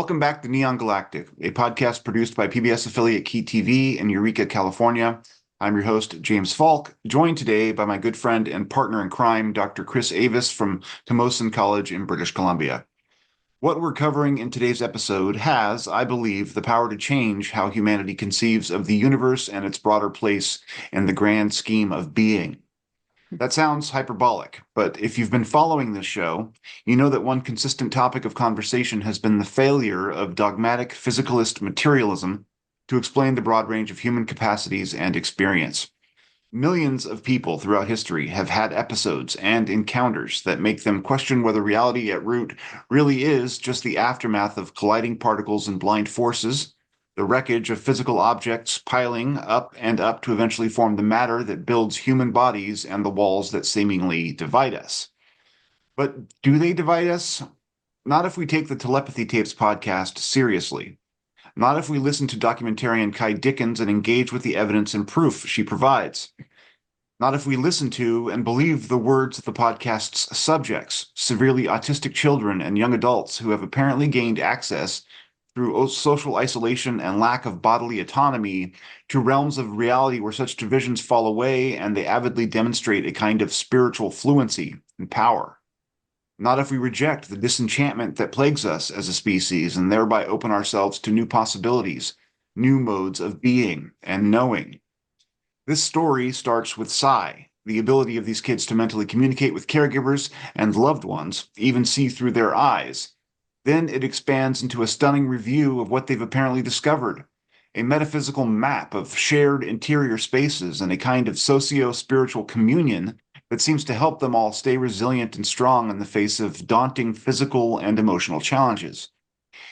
Welcome back to Neon Galactic, a podcast produced by PBS affiliate Ky TV in Eureka, California. I'm your host, James Falk, joined today by my good friend and partner in crime, Dr. Chris Avis from Tomoson College in British Columbia. What we're covering in today's episode has, I believe, the power to change how humanity conceives of the universe and its broader place in the grand scheme of being. That sounds hyperbolic, but if you've been following this show, you know that one consistent topic of conversation has been the failure of dogmatic physicalist materialism to explain the broad range of human capacities and experience. Millions of people throughout history have had episodes and encounters that make them question whether reality at root really is just the aftermath of colliding particles and blind forces, the wreckage of physical objects piling up and up to eventually form the matter that builds human bodies and the walls that seemingly divide us. But do they divide us? Not if we take the Telepathy Tapes podcast seriously. Not if we listen to documentarian Ky Dickens and engage with the evidence and proof she provides. Not if we listen to and believe the words of the podcast's subjects, severely autistic children and young adults who have apparently gained access through social isolation and lack of bodily autonomy to realms of reality where such divisions fall away and they avidly demonstrate a kind of spiritual fluency and power. Not if we reject the disenchantment that plagues us as a species and thereby open ourselves to new possibilities, new modes of being and knowing. This story starts with Cy, the ability of these kids to mentally communicate with caregivers and loved ones, even see through their eyes. Then it expands into a stunning review of what they've apparently discovered, a metaphysical map of shared interior spaces and a kind of socio-spiritual communion that seems to help them all stay resilient and strong in the face of daunting physical and emotional challenges.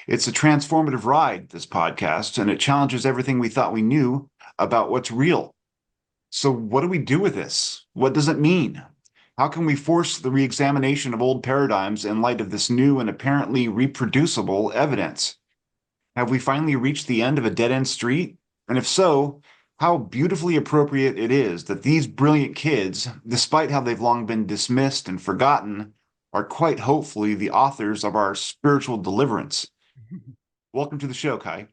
It's a transformative ride, this podcast, and it challenges everything we thought we knew about what's real. So what do we do with this? What does it mean? How can we force the re-examination of old paradigms in light of this new and apparently reproducible evidence? Have we finally reached the end of a dead-end street? And if so, how beautifully appropriate it is that these brilliant kids, despite how they've long been dismissed and forgotten, are quite hopefully the authors of our spiritual deliverance. Welcome to the show, Ky.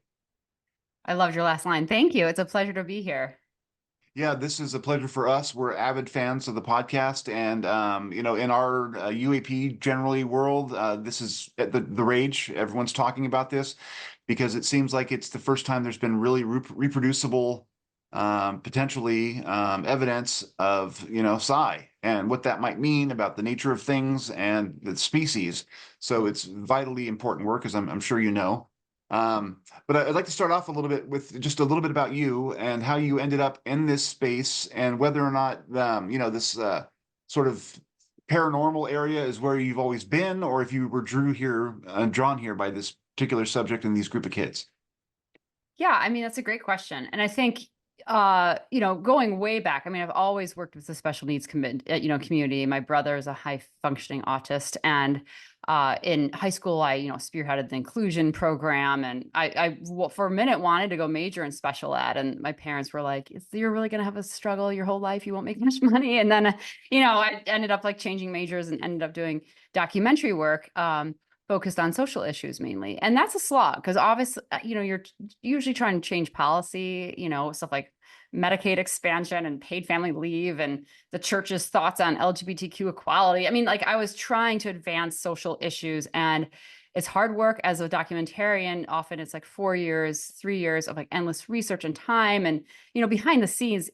I loved your last line. Thank you. It's a pleasure to be here. Yeah, this is a pleasure for us. We're avid fans of the podcast, and in our UAP generally world, this is the rage. Everyone's talking about this because it seems like it's the first time there's been really reproducible, potentially evidence of psi and what that might mean about the nature of things and the species. So it's vitally important work, as I'm sure you know. But I'd like to start off a little bit with just a little bit about you and how you ended up in this space and whether or not, this sort of paranormal area is where you've always been, or if you were drawn here by this particular subject and these group of kids. Yeah, I mean, that's a great question. And I think, going way back, I mean, I've always worked with the special needs community. My brother is a high functioning autist. And in high school, I, spearheaded the inclusion program. And I, for a minute, wanted to go major in special ed. And my parents were like, you're really going to have a struggle your whole life. You won't make much money. And then, I ended up like changing majors and ended up doing documentary work. Focused on social issues mainly. And that's a slog because obviously, you're usually trying to change policy, stuff like Medicaid expansion and paid family leave and the church's thoughts on LGBTQ equality. I mean, like I was trying to advance social issues and it's hard work as a documentarian. Often it's like 4 years, 3 years of like endless research and time and, behind the scenes,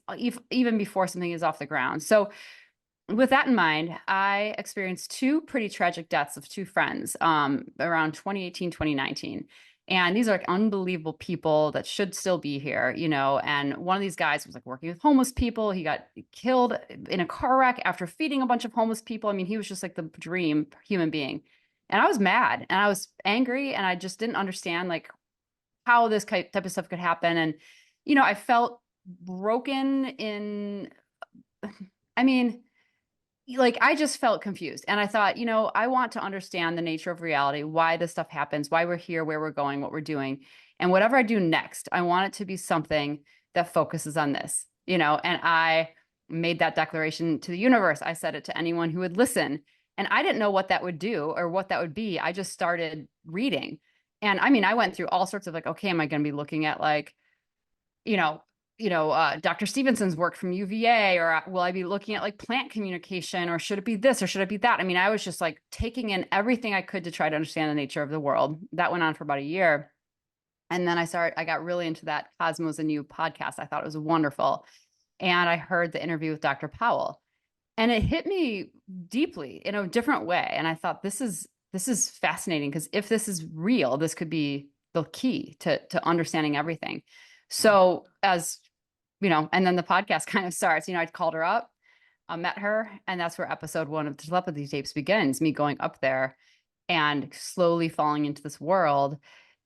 even before something is off the ground. So with that in mind, I experienced two pretty tragic deaths of two friends around 2018, 2019. And these are like unbelievable people that should still be here, and one of these guys was like working with homeless people. He got killed in a car wreck after feeding a bunch of homeless people. I mean, he was just like the dream human being. And I was mad and I was angry and I just didn't understand like how this type of stuff could happen. And, I felt broken I mean, like I just felt confused and I thought, I want to understand the nature of reality, why this stuff happens, why we're here, where we're going, what we're doing. And whatever I do next, I want it to be something that focuses on this, and I made that declaration to the universe. I said it to anyone who would listen. And I didn't know what that would do or what that would be. I just started reading. And I mean, I went through all sorts of like, okay, am I going to be looking at like, you know, Dr. Stevenson's work from UVA, or will I be looking at like plant communication, or should it be this, or should it be that? I mean, I was just like taking in everything I could to try to understand the nature of the world. That went on for about a year. And then I got really into that Cosmos and You podcast. I thought it was wonderful. And I heard the interview with Dr. Powell, and it hit me deeply in a different way. And I thought, this is fascinating, because if this is real, this could be the key to understanding everything. So as and then the podcast kind of starts. I called her up, I met her, and that's where episode 1 of Telepathy Tapes begins, me going up there and slowly falling into this world.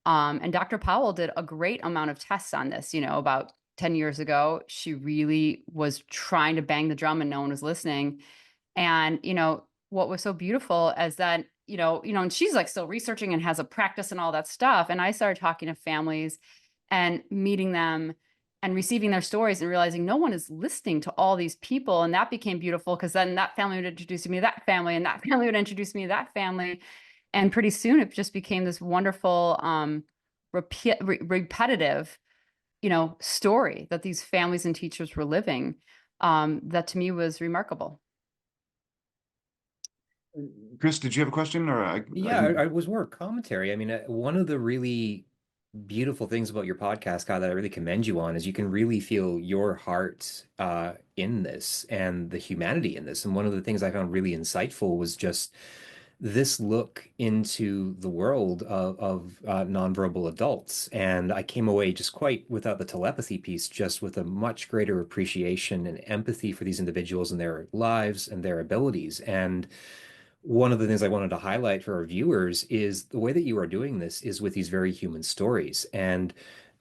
And Dr. Powell did a great amount of tests on this, about 10 years ago. She really was trying to bang the drum and no one was listening. And, what was so beautiful is that, and she's like still researching and has a practice and all that stuff. And I started talking to families and meeting them and receiving their stories and realizing no one is listening to all these people. And that became beautiful, because then that family would introduce me to that family, and that family would introduce me to that family. And pretty soon it just became this wonderful, repetitive, story that these families and teachers were living, that to me was remarkable. Chris, did you have a question, or Yeah, I was more commentary. I mean, one of the really beautiful things about your podcast, Kyle, that I really commend you on is you can really feel your heart in this and the humanity in this. And one of the things I found really insightful was just this look into the world of nonverbal adults. And I came away just quite, without the telepathy piece, just with a much greater appreciation and empathy for these individuals and their lives and their abilities. And one of the things I wanted to highlight for our viewers is the way that you are doing this is with these very human stories. And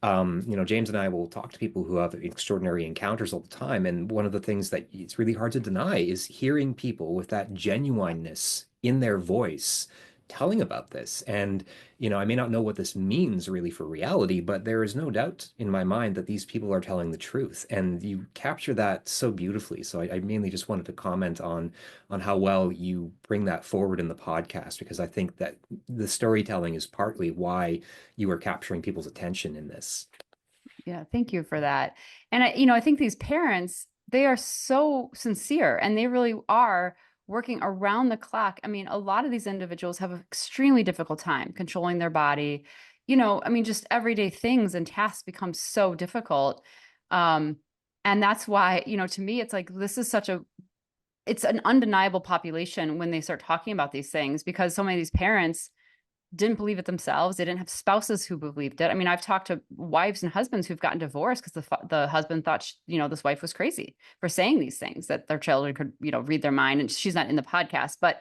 James and I will talk to people who have extraordinary encounters all the time. And one of the things that it's really hard to deny is hearing people with that genuineness in their voice telling about this. And, I may not know what this means really for reality, but there is no doubt in my mind that these people are telling the truth. And you capture that so beautifully. So I mainly just wanted to comment on how well you bring that forward in the podcast, because I think that the storytelling is partly why you are capturing people's attention in this. Yeah, thank you for that. And I think these parents, they are so sincere, and they really are working around the clock. I mean, a lot of these individuals have an extremely difficult time controlling their body. Just everyday things and tasks become so difficult. And that's why, to me, it's like, it's an undeniable population when they start talking about these things, because so many of these parents didn't believe it themselves. They didn't have spouses who believed it. I mean, I've talked to wives and husbands who've gotten divorced because the husband thought, this wife was crazy for saying these things, that their children could, read their mind. And she's not in the podcast, but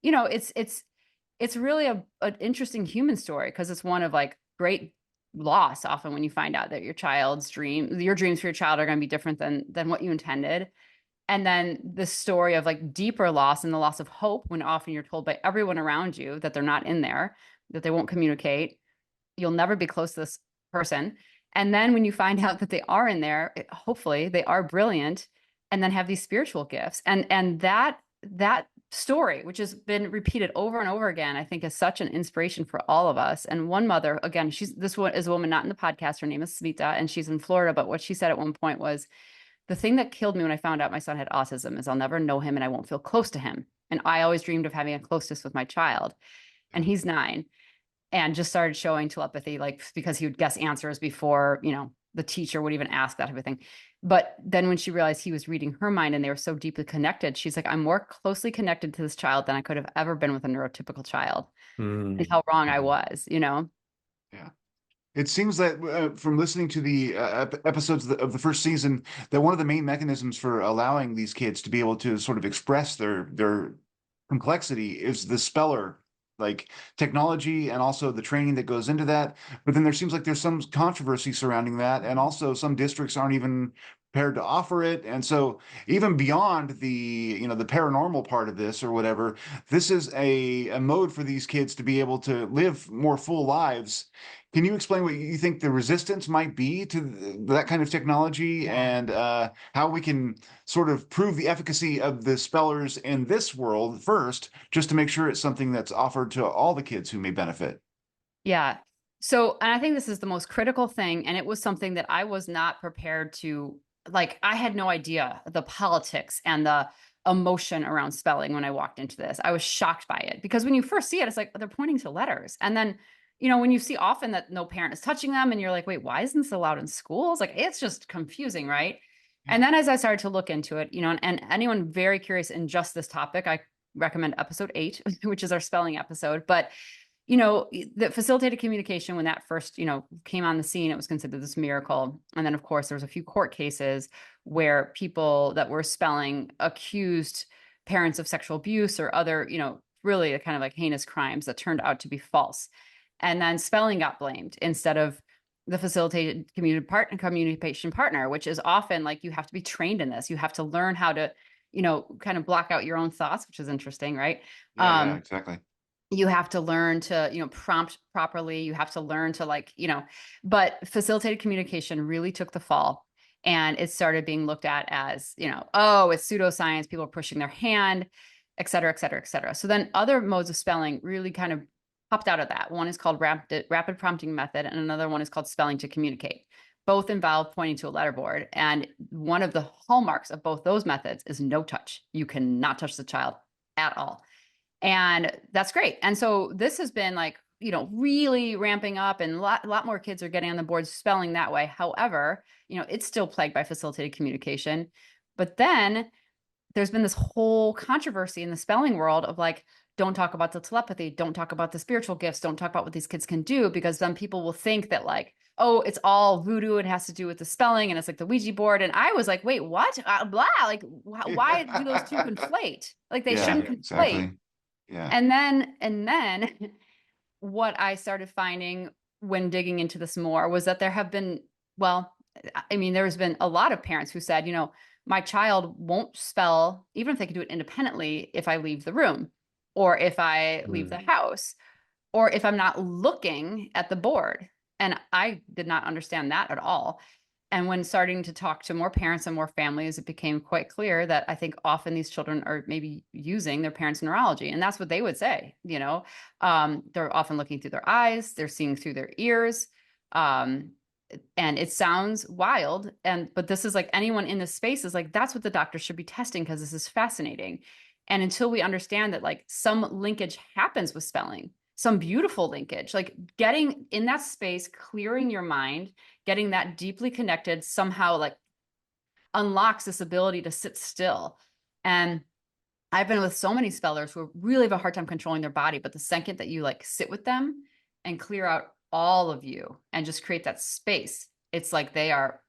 it's really an interesting human story, because it's one of like great loss. Often when you find out that your dreams for your child are going to be different than what you intended. And then the story of like deeper loss and the loss of hope, when often you're told by everyone around you that they're not in there, that they won't communicate, you'll never be close to this person. And then when you find out that they are in there, hopefully they are brilliant, and then have these spiritual gifts. And that story, which has been repeated over and over again, I think is such an inspiration for all of us. And one mother, again, this one is a woman not in the podcast. Her name is Smita, and she's in Florida. But what she said at one point was, the thing that killed me when I found out my son had autism is I'll never know him and I won't feel close to him. And I always dreamed of having a closeness with my child. And he's 9, and just started showing telepathy, like, because he would guess answers before, the teacher would even ask that type of thing. But then when she realized he was reading her mind and they were so deeply connected, she's like, I'm more closely connected to this child than I could have ever been with a neurotypical child. And how wrong I was, Yeah. It seems that from listening to the episodes of the first season, that one of the main mechanisms for allowing these kids to be able to sort of express their complexity is the speller like technology, and also the training that goes into that. But then there seems like there's some controversy surrounding that, and also some districts aren't even prepared to offer it. And so even beyond the paranormal part of this or whatever, this is a mode for these kids to be able to live more full lives. Can you explain what you think the resistance might be to that kind of technology, and how we can sort of prove the efficacy of the spellers in this world first, just to make sure it's something that's offered to all the kids who may benefit? Yeah. So, and I think this is the most critical thing. And it was something that I was not prepared to, like, I had no idea the politics and the emotion around spelling when I walked into this. I was shocked by it because when you first see it, it's like they're pointing to letters. And then, when you see often that no parent is touching them and you're like, wait, why isn't this allowed in schools? Like, it's just confusing, right? And then as I started to look into it, and anyone very curious in just this topic, I recommend episode 8, which is our spelling episode. But the facilitated communication, when that first, came on the scene, it was considered this miracle. And then, of course, there was a few court cases where people that were spelling accused parents of sexual abuse or other, really kind of like heinous crimes that turned out to be false. And then spelling got blamed instead of the facilitated communication partner, which is often like you have to be trained in this. You have to learn how to, kind of block out your own thoughts, which is interesting, right? Yeah, exactly. You have to learn to, prompt properly. You have to learn to but facilitated communication really took the fall. And it started being looked at as, oh, it's pseudoscience. People are pushing their hand, et cetera, et cetera, et cetera. So then other modes of spelling really kind of popped out of that. One is called rapid prompting method, and another one is called spelling to communicate. Both involve pointing to a letterboard. And one of the hallmarks of both those methods is no touch. You cannot touch the child at all. And that's great. And so this has been really ramping up, and a lot more kids are getting on the board spelling that way. However, it's still plagued by facilitated communication. But then there's been this whole controversy in the spelling world of don't talk about the telepathy, don't talk about the spiritual gifts, don't talk about what these kids can do, because then people will think that oh, it's all voodoo. It has to do with the spelling, and it's like the Ouija board. And I was like, wait, what? Blah. Why do those two conflate? They shouldn't conflate. Exactly. Yeah. And then what I started finding when digging into this more was that there have been, there's been a lot of parents who said, my child won't spell, even if they can do it independently, if I leave the room or if I leave the house or if I'm not looking at the board. And I did not understand that at all. And when starting to talk to more parents and more families, it became quite clear that I think often these children are maybe using their parents' neurology. And that's what they would say, they're often looking through their eyes, they're seeing through their ears. And it sounds wild. But this is anyone in this space is that's what the doctor should be testing, because this is fascinating. And until we understand that some linkage happens with spelling, some beautiful linkage, getting in that space, clearing your mind, getting that deeply connected somehow unlocks this ability to sit still. And I've been with so many spellers who really have a hard time controlling their body, but the second that you sit with them and clear out all of you and just create that space, it's they are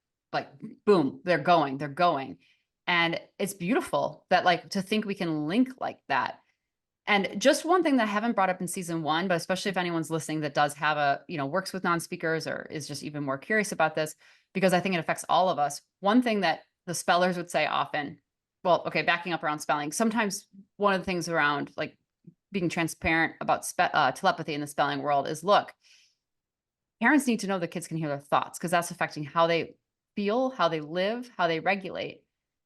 boom, they're going. And it's beautiful that to think we can link like that. And just one thing that I haven't brought up in season 1, but especially if anyone's listening that does have works with non-speakers or is just even more curious about this, because I think it affects all of us. One thing that the spellers would say often, backing up around spelling, sometimes one of the things around being transparent about telepathy in the spelling world is, look, parents need to know the kids can hear their thoughts, because that's affecting how they feel, how they live, how they regulate.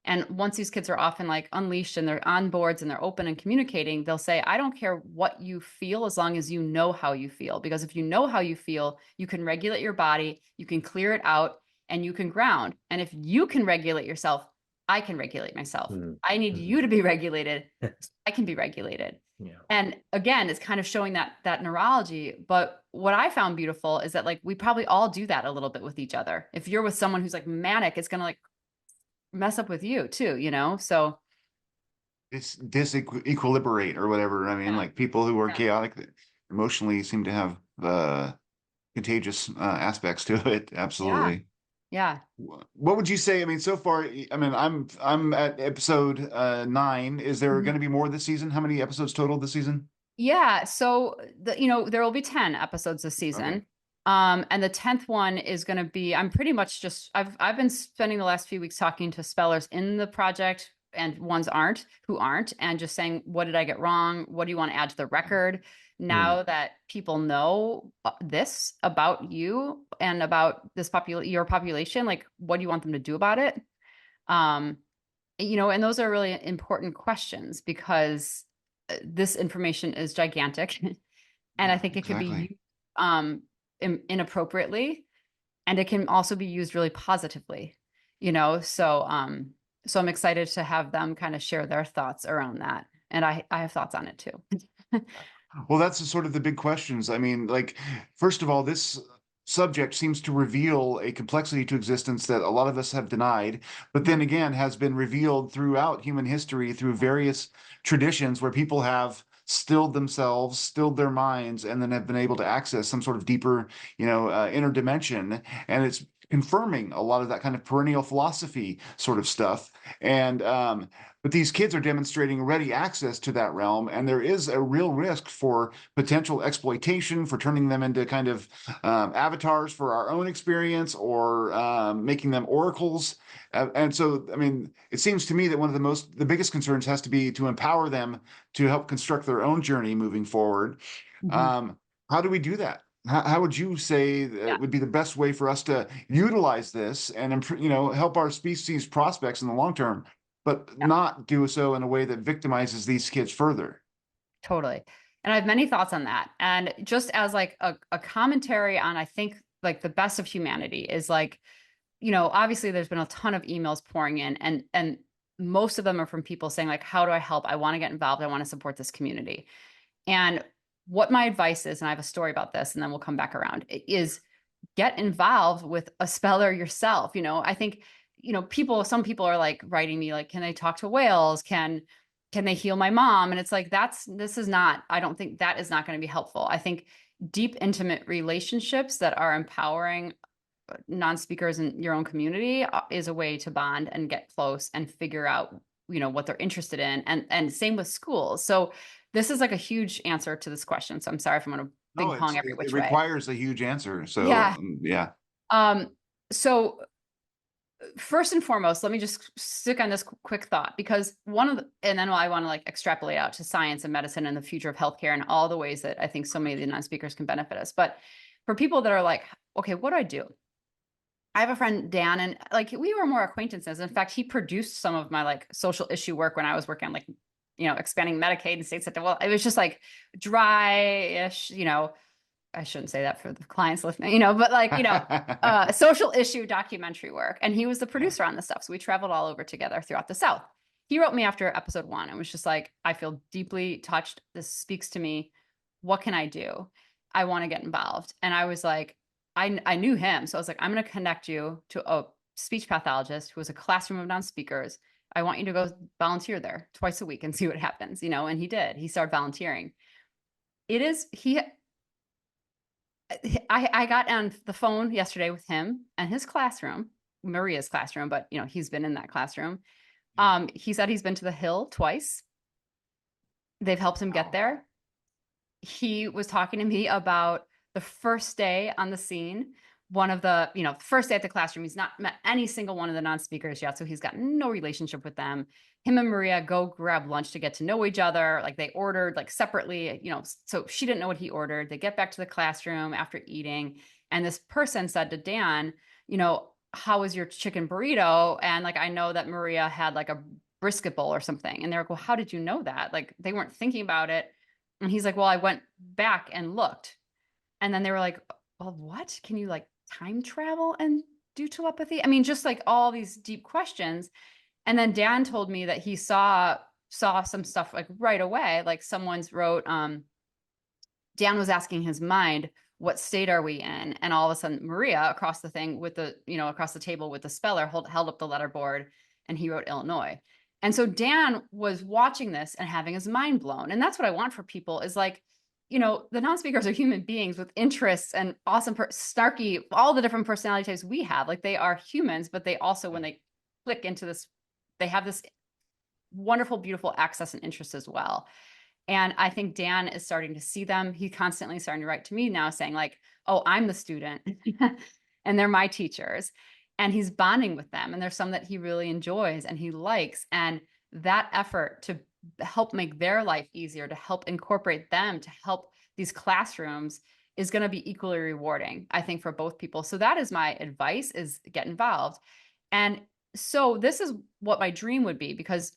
And once these kids are often unleashed and they're on boards and they're open and communicating, they'll say, I don't care what you feel as long as you know how you feel. Because if you know how you feel, you can regulate your body, you can clear it out, and you can ground. And if you can regulate yourself, I can regulate myself. I need you to be regulated. So I can be regulated. Yeah. And again, it's kind of showing that neurology. But what I found beautiful is that we probably all do that a little bit with each other. If you're with someone who's manic, it's going to mess up with you too, so it's disequilibrate or whatever. I mean, people who are chaotic emotionally seem to have contagious aspects to it. Absolutely. Yeah. What would you say? I mean, so far, I mean, I'm at episode 9. Is there going to be more this season? How many episodes total this season? Yeah, so there will be 10 episodes this season. Okay. And the 10th one is going to be, I'm pretty much just, I've been spending the last few weeks talking to spellers in the project and ones who aren't, and just saying, what did I get wrong? What do you want to add to the record? Now that people know this about you and about this your population, what do you want them to do about it? And those are really important questions, because this information is gigantic. And I think it could be inappropriately, and it can also be used really positively, so so I'm excited to have them kind of share their thoughts around that, and I have thoughts on it too. Well, that's sort of the big questions. I mean, like, first of all, this subject seems to reveal a complexity to existence that a lot of us have denied, but then again has been revealed throughout human history through various traditions where people have stilled themselves, stilled their minds, and then have been able to access some sort of deeper, inner dimension. And it's confirming a lot of that kind of perennial philosophy sort of stuff. And but these kids are demonstrating ready access to that realm, and there is a real risk for potential exploitation, for turning them into kind of avatars for our own experience, or making them oracles. And so, I mean, it seems to me that one of the biggest concerns has to be to empower them to help construct their own journey moving forward. How do we do that? How would you say Yeah. would be the best way for us to utilize this and help our species prospects in the long term, but not do so in a way that victimizes these kids further? Totally. And I have many thoughts on that. And just as like a commentary on, I think, like the best of humanity is like, obviously there's been a ton of emails pouring in, and most of them are from people saying like, how do I help? I want to get involved. I want to support this community. And what my advice is, and I have a story about this, and then we'll come back around, is get involved with a speller yourself. I think, some people are like writing me like, can I talk to whales? Can they heal my mom? And it's like, I don't think that is not going to be helpful. I think deep, intimate relationships that are empowering non-speakers in your own community is a way to bond and get close and figure out, what they're interested in. And same with schools. So this is like a huge answer to this question. So I'm sorry if I'm going to No, ping pong every it which way. requires a huge answer. So, Yeah. yeah. So first and foremost, let me just stick on this quick thought, because and then I want to like extrapolate out to science and medicine and the future of healthcare and all the ways that I think so many of the non-speakers can benefit us. But for people that are like, okay, what do I do? I have a friend, Dan, and like we were more acquaintances. In fact, he produced some of my like social issue work when I was working on like, expanding Medicaid and states that, well, it was just like dry-ish, I shouldn't say that for the clients listening, but like, social issue documentary work. And he was the producer on this stuff. So we traveled all over together throughout the South. He wrote me after episode 1 and was just like, I feel deeply touched. This speaks to me. What can I do? I want to get involved. And I was like, I knew him. So I was like, I'm going to connect you to a speech pathologist who was a classroom of non-speakers. I want you to go volunteer there twice a week and see what happens, and he did. He started volunteering. I got on the phone yesterday with him and his classroom, Maria's classroom, but he's been in that classroom. He said he's been to the Hill twice. They've helped him get there. He was talking to me about the first day on the scene, one of the, first day at the classroom. He's not met any single one of the non-speakers yet, so he's got no relationship with them. Him and Maria go grab lunch to get to know each other. Like they ordered like separately, so she didn't know what he ordered. They get back to the classroom after eating. And this person said to Dan, how was your chicken burrito? And like, I know that Maria had like a brisket bowl or something. And they're like, well, how did you know that? Like they weren't thinking about it. And he's like, well, I went back and looked. And then they were like, well, what? Can you like time travel and do telepathy? I mean, just like all these deep questions. And then Dan told me that he saw some stuff like right away. Like someone's wrote, Dan was asking his mind, what state are we in? And all of a sudden, Maria across the thing with the, across the table with the speller held up the letterboard, and he wrote Illinois. And so Dan was watching this and having his mind blown. And that's what I want for people is like, the non-speakers are human beings with interests and awesome, snarky, all the different personality types we have. Like they are humans, but they also, when they click into this, they have this wonderful, beautiful access and interest as well. And I think Dan is starting to see them. He's constantly starting to write to me now saying like, oh, I'm the student and they're my teachers. And he's bonding with them. And there's some that he really enjoys and he likes. And that effort to help make their life easier, to help incorporate them, to help these classrooms is going to be equally rewarding, I think, for both people. So that is my advice, is get involved. And so this is what my dream would be, because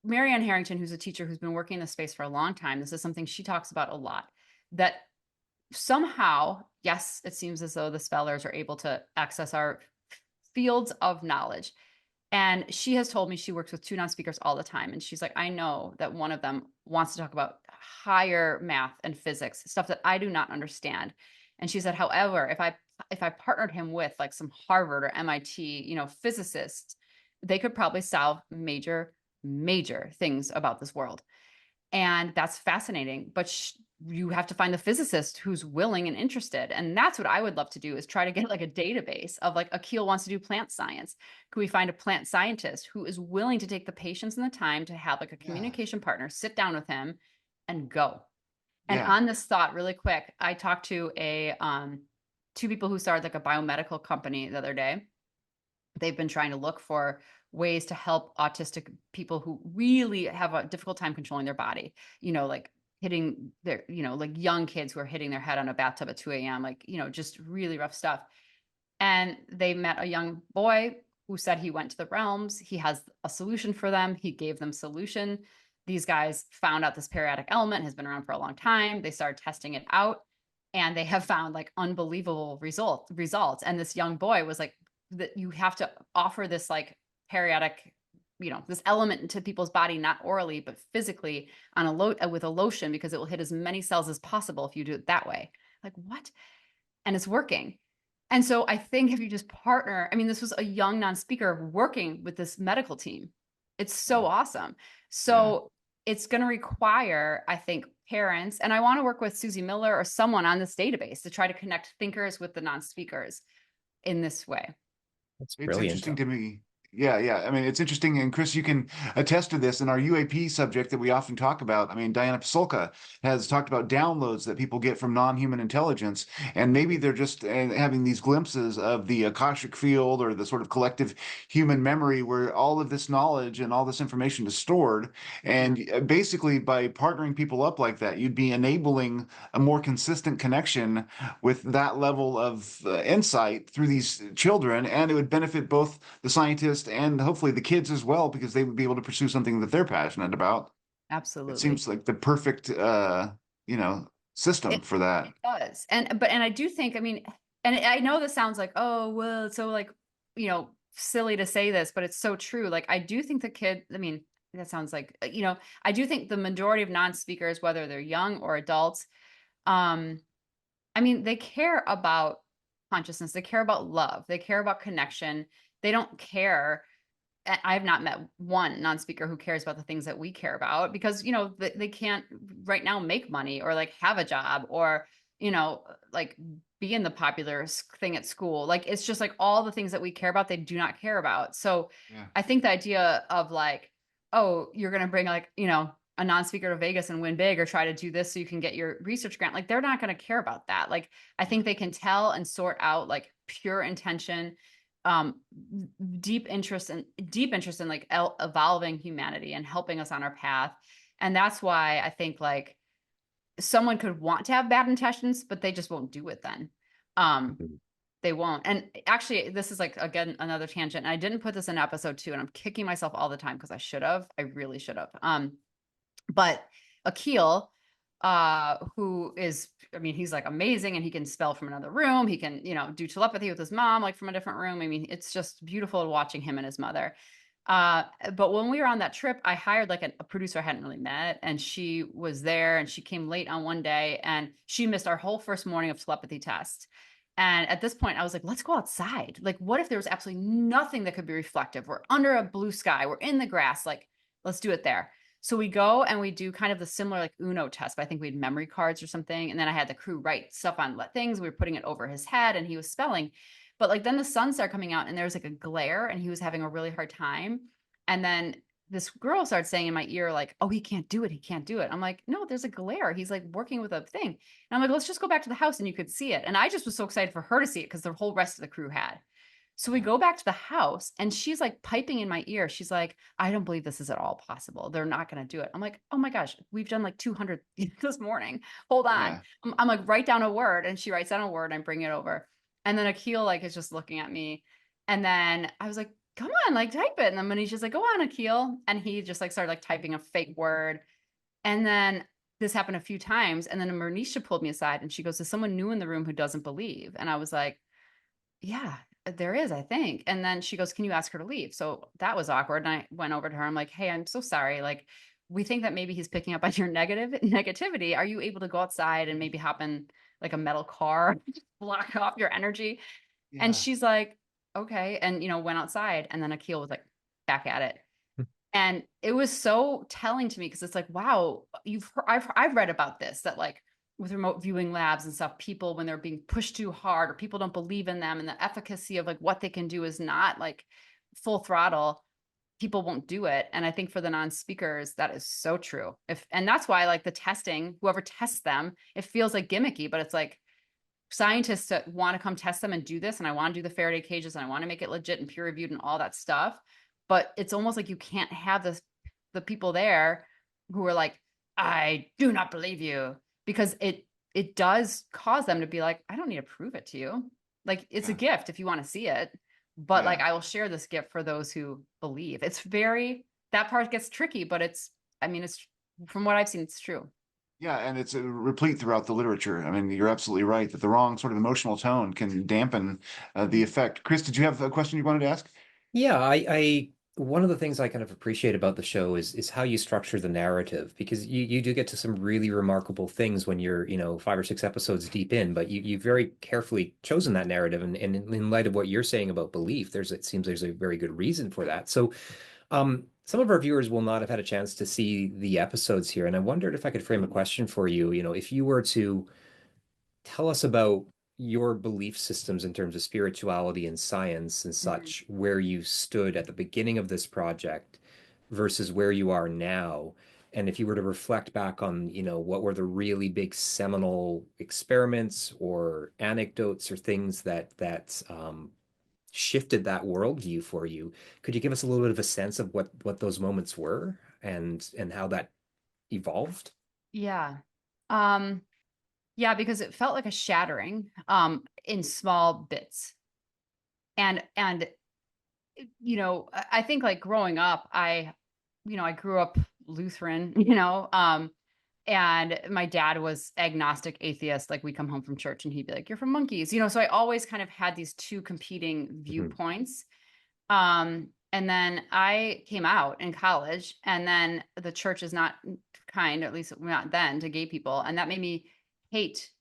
Marianne Harrington, who's a teacher who's been working in this space for a long time, this is something she talks about a lot, that somehow yes, it seems as though the spellers are able to access our fields of knowledge. And she has told me she works with two non-speakers all the time. And she's like, I know that one of them wants to talk about higher math and physics, stuff that I do not understand. And she said, however, if I partnered him with like some Harvard or MIT, physicists, they could probably solve major, major things about this world. And that's fascinating. But you have to find the physicist who's willing and interested. And that's what I would love to do, is try to get like a database of like Akil wants to do plant science. Could we find a plant scientist who is willing to take the patience and the time to have like a communication partner, sit down with him and go. And Yeah. on this thought, really quick, I talked to two people who started like a biomedical company the other day. They've been trying to look for ways to help autistic people who really have a difficult time controlling their body, like hitting their, like young kids who are hitting their head on a bathtub at 2 a.m., like, just really rough stuff. And they met a young boy who said he went to the realms. He has a solution for them. He gave them solution. These guys found out this periodic element has been around for a long time. They started testing it out, and they have found like unbelievable results. And this young boy was like, that you have to offer this like periodic, this element into people's body, not orally, but physically on with a lotion, because it will hit as many cells as possible if you do it that way. Like, what? And it's working. And so I think if you just partner, I mean, this was a young non-speaker working with this medical team. It's so awesome. So it's going to require, I think, parents, and I want to work with Susie Miller or someone on this database to try to connect thinkers with the non-speakers in this way. That's It's brilliant. interesting to me. Yeah. I mean, it's interesting. And Chris, you can attest to this in our UAP subject that we often talk about. I mean, Diana Pasulka has talked about downloads that people get from non-human intelligence. And maybe they're just having these glimpses of the Akashic field or the sort of collective human memory where all of this knowledge and all this information is stored. And basically, by partnering people up like that, you'd be enabling a more consistent connection with that level of insight through these children. And it would benefit both the scientists and hopefully the kids as well, because they would be able to pursue something that they're passionate about. Absolutely. It seems like the perfect, system for that. It does. And I do think, I mean, and I know this sounds like, oh, well, it's so like, silly to say this, but it's so true. Like, I do think I mean, that sounds like, I do think the majority of non-speakers, whether they're young or adults, I mean, they care about consciousness. They care about love. They care about connection. They don't care. I've not met one non-speaker who cares about the things that we care about, because, they can't right now make money or like have a job or, like be in the popular thing at school. Like, it's just like all the things that we care about, they do not care about. So I think the idea of like, oh, you're going to bring like, a non-speaker to Vegas and win big, or try to do this so you can get your research grant. Like, they're not going to care about that. Like, I think they can tell and sort out like pure intention, deep interest in like evolving humanity and helping us on our path. And that's why I think like someone could want to have bad intentions, but they just won't do it then. They won't. And actually, this is like, again, another tangent. And I didn't put this in episode 2, and I'm kicking myself all the time because I really should have. But Akil, who is, I mean, he's like amazing, and he can spell from another room. He can, do telepathy with his mom, like from a different room. I mean, it's just beautiful watching him and his mother. But when we were on that trip, I hired like a producer I hadn't really met, and she was there, and she came late on one day, and she missed our whole first morning of telepathy test. And at this point, I was like, let's go outside. Like, what if there was absolutely nothing that could be reflective? We're under a blue sky. We're in the grass. Like, let's do it there. So we go and we do kind of the similar like Uno test, but I think we had memory cards or something. And then I had the crew write stuff on things. We were putting it over his head, and he was spelling. But like then the sun started coming out, and there was like a glare, and he was having a really hard time. And then this girl started saying in my ear, like, oh, he can't do it. He can't do it. I'm like, no, there's a glare. He's like working with a thing. And I'm like, let's just go back to the house and you could see it. And I just was so excited for her to see it because the whole rest of the crew had. So we go back to the house, and she's like piping in my ear. She's like, I don't believe this is at all possible. They're not going to do it. I'm like, oh my gosh, we've done like 200 this morning. Hold on. I'm like, write down a word. And she writes down a word, and I bring it over. And then Akil like is just looking at me. And then I was like, come on, like type it. And then when he's just like, go on, Akil. And he just like started like typing a fake word. And then this happened a few times. And then Manisha pulled me aside and she goes, "There's someone new in the room who doesn't believe." And I was like, "Yeah, there is, I think." And then she goes, "Can you ask her to leave?" So that was awkward. And I went over to her. I'm like, "Hey, I'm so sorry. Like, we think that maybe he's picking up on your negativity. Are you able to go outside and maybe hop in like a metal car, block off your energy?" And Yeah. she's like, "Okay." And, went outside. And then Akil was like back at it. And it was so telling to me because it's like, wow, I've read about this, that like with remote viewing labs and stuff, people, when they're being pushed too hard or people don't believe in them and the efficacy of like what they can do is not like full throttle, people won't do it. And I think for the non-speakers, that is so true. And that's why like the testing, whoever tests them, it feels like gimmicky, but it's like scientists that want to come test them and do this. And I want to do the Faraday cages and I want to make it legit and peer reviewed and all that stuff. But it's almost like you can't have the people there who are like, "I do not believe you," because it does cause them to be like, "I don't need to prove it to you. Like, it's a Yeah. gift if you want to see it. But like, Yeah. I will share this gift for those who believe." It's that part gets tricky, but I mean, it's from what I've seen, it's true. Yeah, and it's replete throughout the literature. I mean, you're absolutely right that the wrong sort of emotional tone can dampen the effect. Chris, did you have a question you wanted to ask? Yeah, I one of the things I kind of appreciate about the show is how you structure the narrative, because you do get to some really remarkable things when you're, 5 or 6 episodes deep in, but you very carefully chosen that narrative, and in light of what you're saying about belief, it seems there's a very good reason for that. So some of our viewers will not have had a chance to see the episodes here, and I wondered if I could frame a question for you. If you were to tell us about your belief systems in terms of spirituality and science and Mhm. such, where you stood at the beginning of this project versus where you are now. And if you were to reflect back on, what were the really big seminal experiments or anecdotes or things that shifted that worldview for you, could you give us a little bit of a sense of what those moments were and how that evolved? Yeah. Um, Yeah, because it felt like a shattering in small bits. And I think like growing up, I grew up Lutheran, and my dad was agnostic atheist. Like we come home from church and he'd be like, "You're from monkeys," so I always kind of had these two competing Mhm. viewpoints. And then I came out in college, and then the church is not kind, at least not then, to gay people, and that made me hate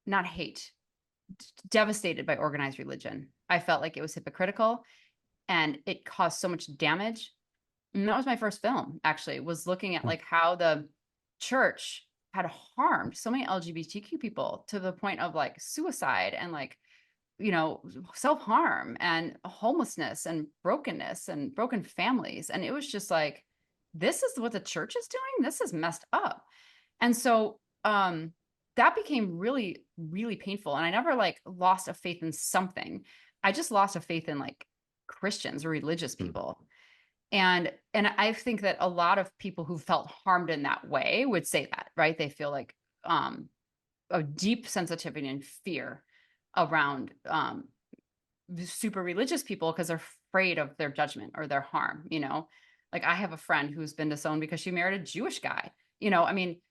not hate, devastated by organized religion. I felt like it was hypocritical and it caused so much damage. And that was my first film, actually, was looking at like how the church had harmed so many LGBTQ people to the point of like suicide and like, self-harm and homelessness and broken families. And it was just like, this is what the church is doing. This is messed up. And so that became really, really painful. And I never like lost a faith in something. I just lost a faith in like Christians or religious people. And I think that a lot of people who felt harmed in that way would say that, right? They feel like a deep sensitivity and fear around super religious people because they're afraid of their judgment or their harm. Like I have a friend who's been disowned because she married a Jewish guy. I mean,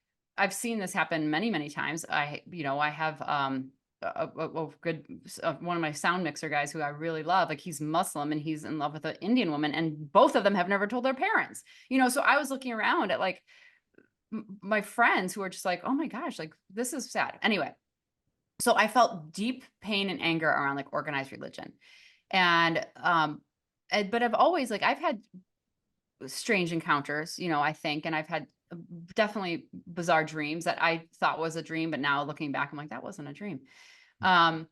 I've seen this happen many, many times. I have a good one of my sound mixer guys who I really love. Like he's Muslim and he's in love with an Indian woman, and both of them have never told their parents. So I was looking around at like my friends who are just like, "Oh my gosh, like this is sad." Anyway, so I felt deep pain and anger around like organized religion. But I've always like I've had strange encounters, I think, and I've had definitely bizarre dreams that I thought was a dream, but now looking back, I'm like, that wasn't a dream. Um,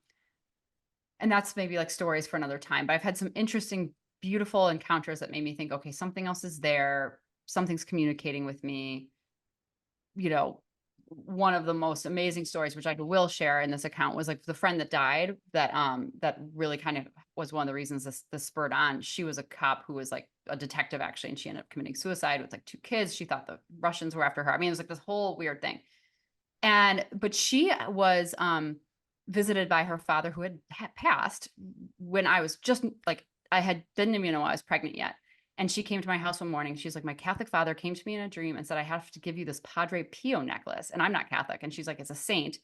and that's maybe like stories for another time. But I've had some interesting, beautiful encounters that made me think, okay, something else is there, something's communicating with me. you know, One of the most amazing stories, which I will share in this account, was like the friend that died that really kind of was one of the reasons this spurred on. She was a cop who was like a detective actually, and she ended up committing suicide with like 2 kids. She thought the Russians were after her. I mean, it was like this whole weird thing. But she was visited by her father who had passed when I was just like, I didn't even know I was pregnant yet. And she came to my house one morning. She's like, my Catholic father came to me in a dream and said, I have to give you this Padre Pio necklace. And I'm not Catholic. And she's like, it's a saint.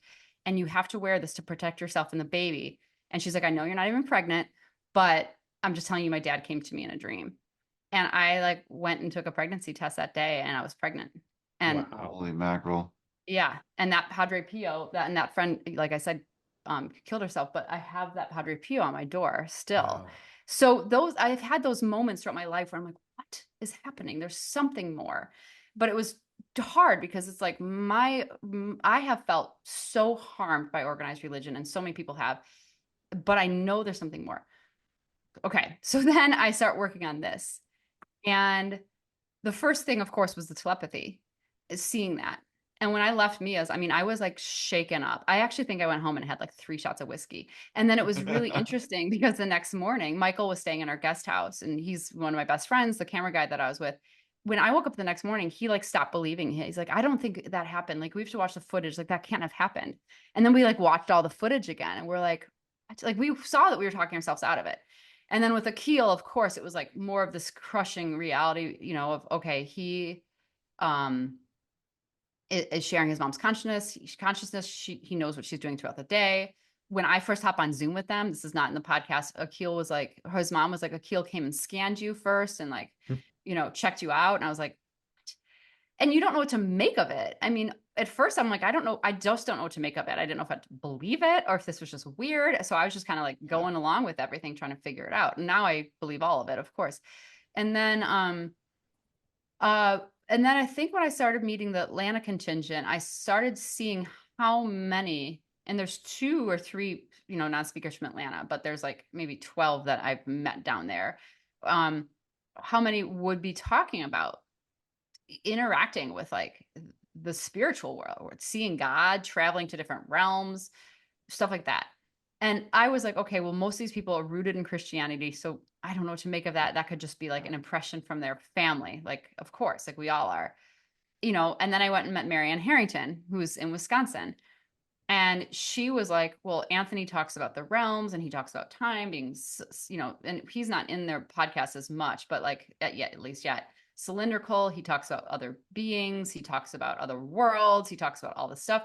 And you have to wear this to protect yourself and the baby. And she's like, I know you're not even pregnant, but I'm just telling you, my dad came to me in a dream. And I like went and took a pregnancy test that day and I was pregnant. And Holy mackerel. yeah. And that Padre Pio, that friend, like I said, killed herself, but I have that Padre Pio on my door still. Wow. So I've had those moments throughout my life where I'm like, what is happening? There's something more. But it was hard because it's like I have felt so harmed by organized religion, and so many people have, but I know there's something more. Okay. So then I start working on this. And the first thing, of course, was the telepathy, is seeing that. And when I left Mia's, I mean, I was like shaken up. I actually think I went home and had like 3 shots of whiskey. And then it was really interesting because the next morning, Michael was staying in our guest house and he's one of my best friends, the camera guy that I was with. When I woke up the next morning, he like stopped believing. He's like, I don't think that happened. Like, we have to watch the footage. Like, that can't have happened. And then we like watched all the footage again and we're like we saw that we were talking ourselves out of it. And then with Akil, of course, it was like more of this crushing reality, you know, of, okay, he is sharing his mom's consciousness. He knows what she's doing throughout the day. When I first hop on Zoom with them, this is not in the podcast, Akil was like, his mom was like, Akil came and scanned you first and like, you know, checked you out. And I was like, what? And you don't know what to make of it. I mean, at first I'm like, I don't know. I just don't know what to make of it. I didn't know if I had to believe it or if this was just weird. So I was just kind of like going along with everything, trying to figure it out. And now I believe all of it, of course. And then, and then I think when I started meeting the Atlanta contingent, I started seeing how many, and there's 2 or 3, you know, non-speakers from Atlanta, but there's like maybe 12 that I've met down there. How many would be talking about interacting with like the spiritual world, or seeing God, traveling to different realms, stuff like that. And I was like, okay, well, most of these people are rooted in Christianity. So I don't know what to make of that. That could just be like an impression from their family. Like, of course, like we all are, you know. And then I went and met Marianne Harrington, who's in Wisconsin. And she was like, well, Anthony talks about the realms and he talks about time being, you know, and he's not in their podcast as much, but like at least yet, cylindrical. He talks about other beings. He talks about other worlds. He talks about all this stuff.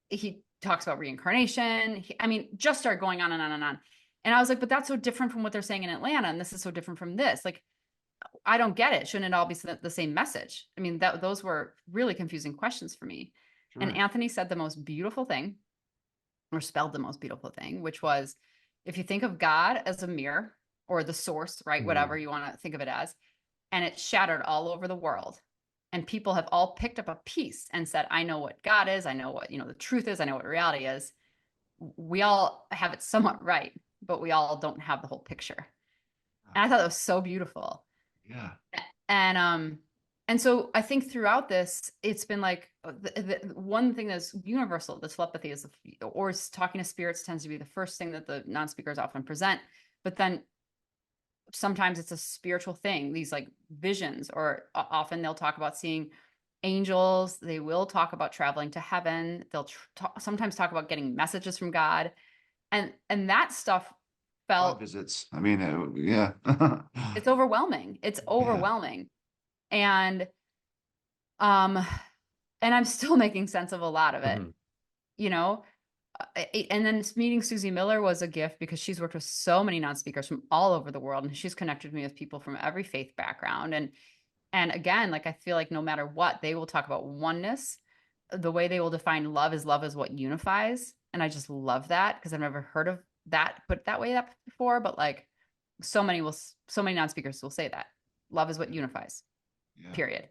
He talks about reincarnation. I mean, just start going on and on and on. And I was like, but that's so different from what they're saying in Atlanta. And this is so different from this. Like, I don't get it. Shouldn't it all be the same message? I mean, those were really confusing questions for me. Sure. And Anthony said the most beautiful thing, or spelled the most beautiful thing, which was, if you think of God as a mirror or the source, right? Whatever you want to think of it as, and it's shattered all over the world. And people have all picked up a piece and said, I know what God is. I know what, you know, the truth is. I know what reality is. We all have it somewhat right, but we all don't have the whole picture. And I thought that was so beautiful. Yeah. And so I think throughout this, it's been like the one thing that's universal, the telepathy is, or talking to spirits tends to be the first thing that the non-speakers often present. But then sometimes it's a spiritual thing, these like visions, or often they'll talk about seeing angels. They will talk about traveling to heaven. They'll sometimes talk about getting messages from God. And that stuff felt visits. I mean, yeah. It's overwhelming. It's overwhelming. Yeah. And I'm still making sense of a lot of it, you know. And then meeting Susie Miller was a gift because she's worked with so many non-speakers from all over the world, and she's connected me with people from every faith background. And again, like, I feel like no matter what, they will talk about oneness. The way they will define love is what unifies. And I just love that because I've never heard of that put that way before. But like, so many non-speakers will say that love is what unifies. Yeah. Period.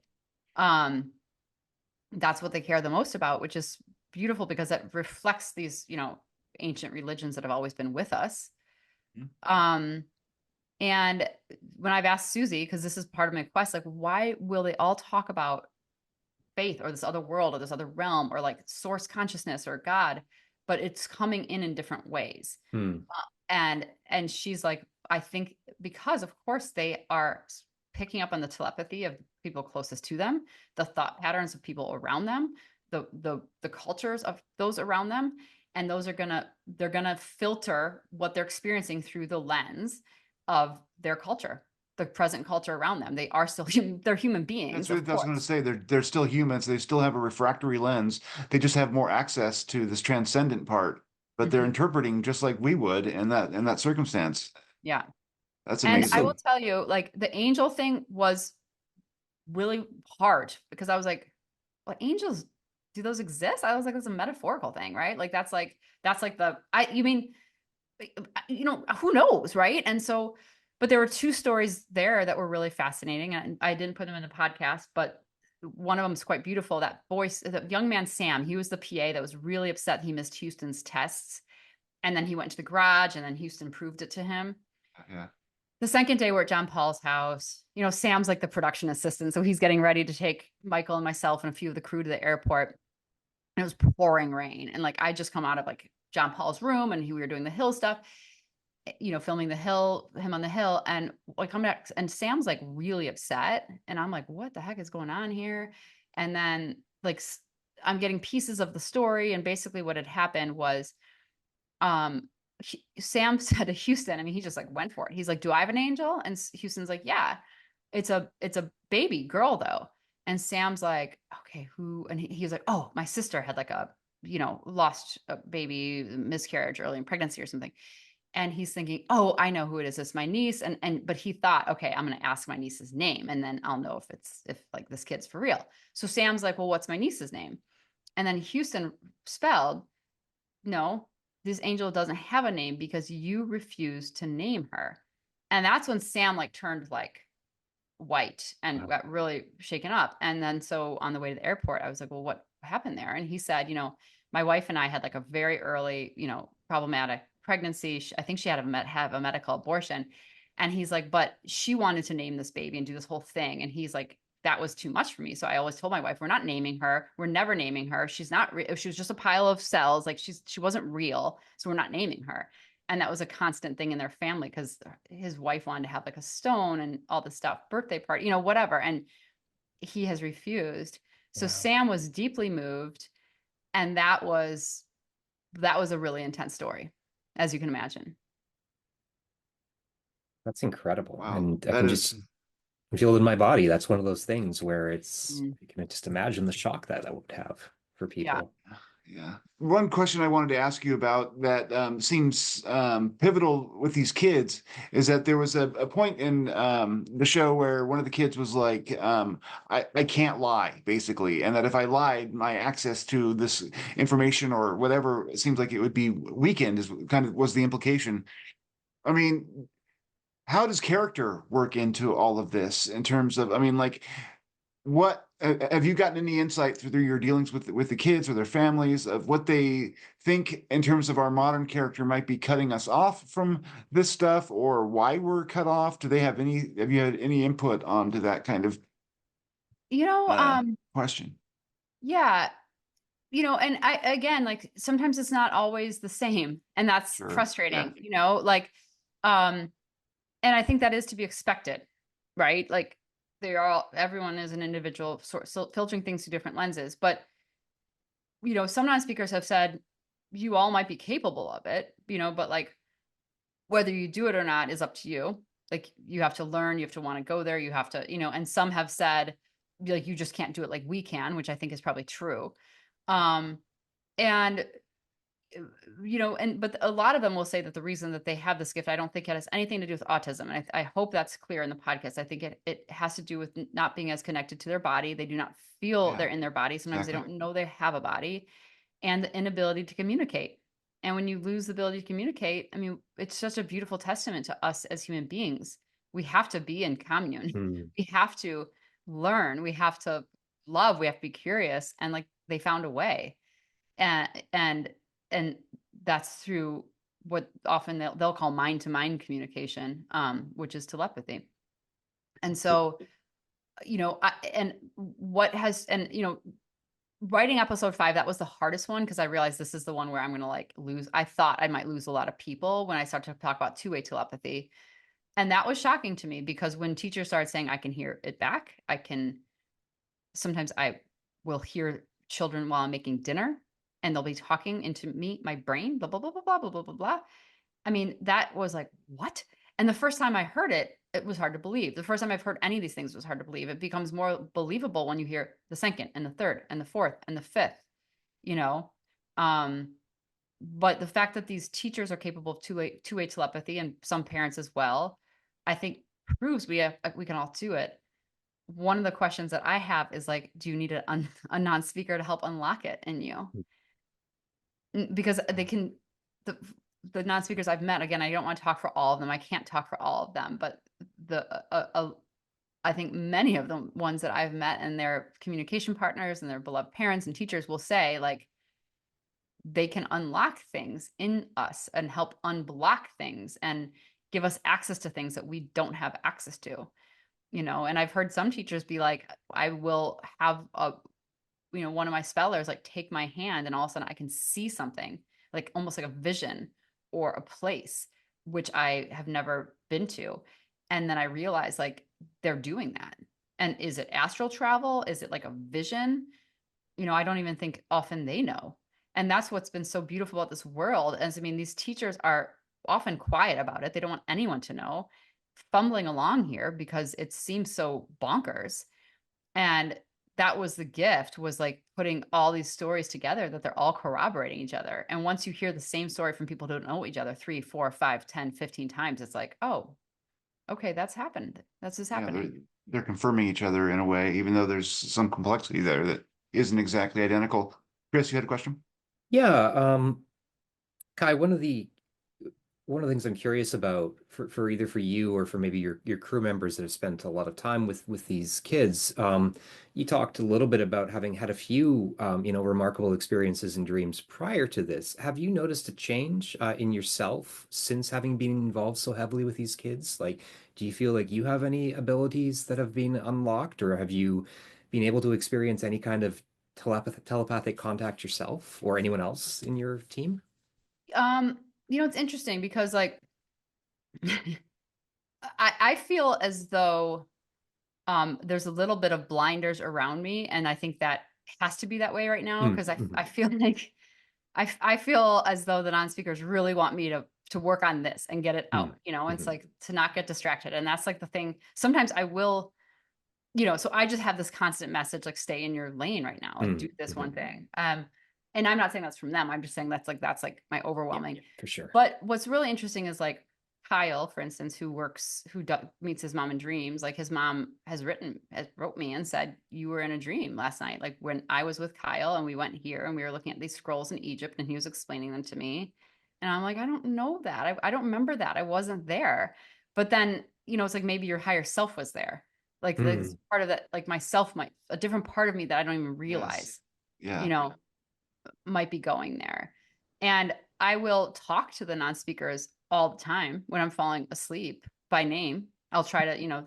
That's what they care the most about, which is beautiful because it reflects these, you know, ancient religions that have always been with us. And when I've asked Susie, because this is part of my quest, like, why will they all talk about faith or this other world or this other realm or like source consciousness or God, but it's coming in different ways. And she's like, I think because of course they are picking up on the telepathy of people closest to them, the thought patterns of people around them, the cultures of those around them, and those are they're gonna filter what they're experiencing through the lens of their culture, the present culture around them. They are still they're human beings. That's what I was going to say. They're still humans. They still have a refractory lens. They just have more access to this transcendent part, but they're interpreting just like we would in that circumstance. Yeah. That's And I will amazing. tell you, like the angel thing was really hard because I was like, well, angels, do those exist? I was like, it's a metaphorical thing, right? Like that's like you mean, who knows, right? And so, but there were two stories there that were really fascinating, and I didn't put them in the podcast, but one of them is quite beautiful. That voice, the young man Sam, he was the PA that was really upset he missed Houston's tests, and then he went to the garage, and then Houston proved it to him. Yeah. The second day we're at John Paul's house. Sam's like the production assistant, so he's getting ready to take Michael and myself and a few of the crew to the airport. And it was pouring rain, and like I just come out of like John Paul's room, and we were doing the hill stuff, filming him on the hill, and I come back, and Sam's like really upset, and I'm like, what the heck is going on here? And then like I'm getting pieces of the story, and basically what had happened was, Sam said to Houston, I mean, he just like went for it. He's like, do I have an angel? And Houston's like, yeah, it's a baby girl though. And Sam's like, okay, who? And he's like, oh, my sister had like a, lost a baby, miscarriage early in pregnancy or something. And he's thinking, oh, I know who it is. It's my niece. But he thought, okay, I'm going to ask my niece's name, and then I'll know if like this kid's for real. So Sam's like, well, what's my niece's name? And then Houston spelled, no, this angel doesn't have a name because you refused to name her. And that's when Sam like turned like white and got really shaken up. And then so on the way to the airport, I was like, well, what happened there? And he said, my wife and I had like a very early, problematic pregnancy. I think she had have a medical abortion. And he's like, but she wanted to name this baby and do this whole thing. And he's like, that was too much for me. So I always told my wife, we're not naming her. We're never naming her. She's not she was just a pile of cells. Like she wasn't real. So we're not naming her. And that was a constant thing in their family because his wife wanted to have like a stone and all this stuff, birthday party, whatever. And he has refused. So Sam was deeply moved. And that was a really intense story, as you can imagine. That's incredible. Wow. And I can just feel it in my body. That's one of those things where you can just imagine the shock that would have for people. Yeah. One question I wanted to ask you about that seems pivotal with these kids is that there was a point in the show where one of the kids was like, I can't lie, basically, and that if I lied, my access to this information or whatever, it seems like it would be weakened, is kind of was the implication. I mean, how does character work into all of this in terms of, I mean, like, what have you gotten any insight through your dealings with the kids or their families of what they think in terms of our modern character might be cutting us off from this stuff, or why we're cut off? Have you had any input onto that kind of question? Yeah. And I, again, like sometimes it's not always the same, and that's frustrating, like, and I think that is to be expected, right? Like everyone is an individual, so filtering things through different lenses. But, some non-speakers have said you all might be capable of it, but like whether you do it or not is up to you. Like you have to learn, you have to want to go there, you have to, and some have said like you just can't do it like we can, which I think is probably true. And but a lot of them will say that the reason that they have this gift, I don't think it has anything to do with autism. And I hope that's clear in the podcast. I think it has to do with not being as connected to their body. They do not feel they're in their body. Sometimes they don't know they have a body, and the inability to communicate. And when you lose the ability to communicate, I mean, it's such a beautiful testament to us as human beings. We have to be in commune. We have to learn. We have to love. We have to be curious. And like they found a way. And that's through what often they'll call mind-to-mind communication, which is telepathy. And so, writing episode 5, that was the hardest one because I realized this is the one where I'm going to like lose. I thought I might lose a lot of people when I started to talk about two-way telepathy. And that was shocking to me because when teachers started saying I can hear it back, sometimes I will hear children while I'm making dinner, and they'll be talking into my brain, blah, blah, blah, blah, blah, blah, blah, blah, blah. I mean, that was like, what? And the first time I heard it, it was hard to believe. The first time I've heard any of these things was hard to believe. It becomes more believable when you hear the second and the third and the fourth and the fifth, you know? But the fact that these teachers are capable of two-way telepathy, and some parents as well, I think proves we can all do it. One of the questions that I have is like, do you need a non-speaker to help unlock it in you? Because they can, the non-speakers I've met, again, I don't want to talk for all of them. I can't talk for all of them, but I think many of the ones that I've met and their communication partners and their beloved parents and teachers will say, like, they can unlock things in us and help unblock things and give us access to things that we don't have access to, you know? And I've heard some teachers be like, I will have one of my spellers like take my hand and all of a sudden I can see something, like almost like a vision or a place, which I have never been to. And then I realized like they're doing that. And is it astral travel? Is it like a vision? I don't even think often they know. And that's what's been so beautiful about this world. As I mean, these teachers are often quiet about it. They don't want anyone to know, fumbling along here because it seems so bonkers. And that was the gift, was like putting all these stories together that they're all corroborating each other. And once you hear the same story from people who don't know each other 3, 4, 5, 10, 15 times, it's like, oh, okay, that's happened. That's just happening. They're confirming each other in a way, even though there's some complexity there that isn't exactly identical. Chris, you had a question? Yeah, Ky, one of the things I'm curious about for either for you or for maybe your crew members that have spent a lot of time with these kids, you talked a little bit about having had a few remarkable experiences and dreams prior to this. Have you noticed a change in yourself since having been involved so heavily with these kids? Like, do you feel like you have any abilities that have been unlocked, or have you been able to experience any kind of telepathic contact yourself or anyone else in your team? It's interesting because like I feel as though there's a little bit of blinders around me, and I think that has to be that way right now because I feel like I feel as though the non-speakers really want me to work on this and get it out, it's like to not get distracted. And that's like the thing. Sometimes I will, so I just have this constant message, like, stay in your lane right now, like do this one thing. And I'm not saying that's from them. I'm just saying that's like my overwhelming. Yeah, for sure. But what's really interesting is like Kyle, for instance, who meets his mom in dreams. Like his mom wrote me and said, you were in a dream last night. Like when I was with Kyle and we went here and we were looking at these scrolls in Egypt and he was explaining them to me. And I'm like, I don't know that. I don't remember that. I wasn't there. But then, it's like maybe your higher self was there. Like this part of that, like myself a different part of me that I don't even realize, yes. Yeah. Might be going there. And I will talk to the non-speakers all the time when I'm falling asleep by name. I'll try to,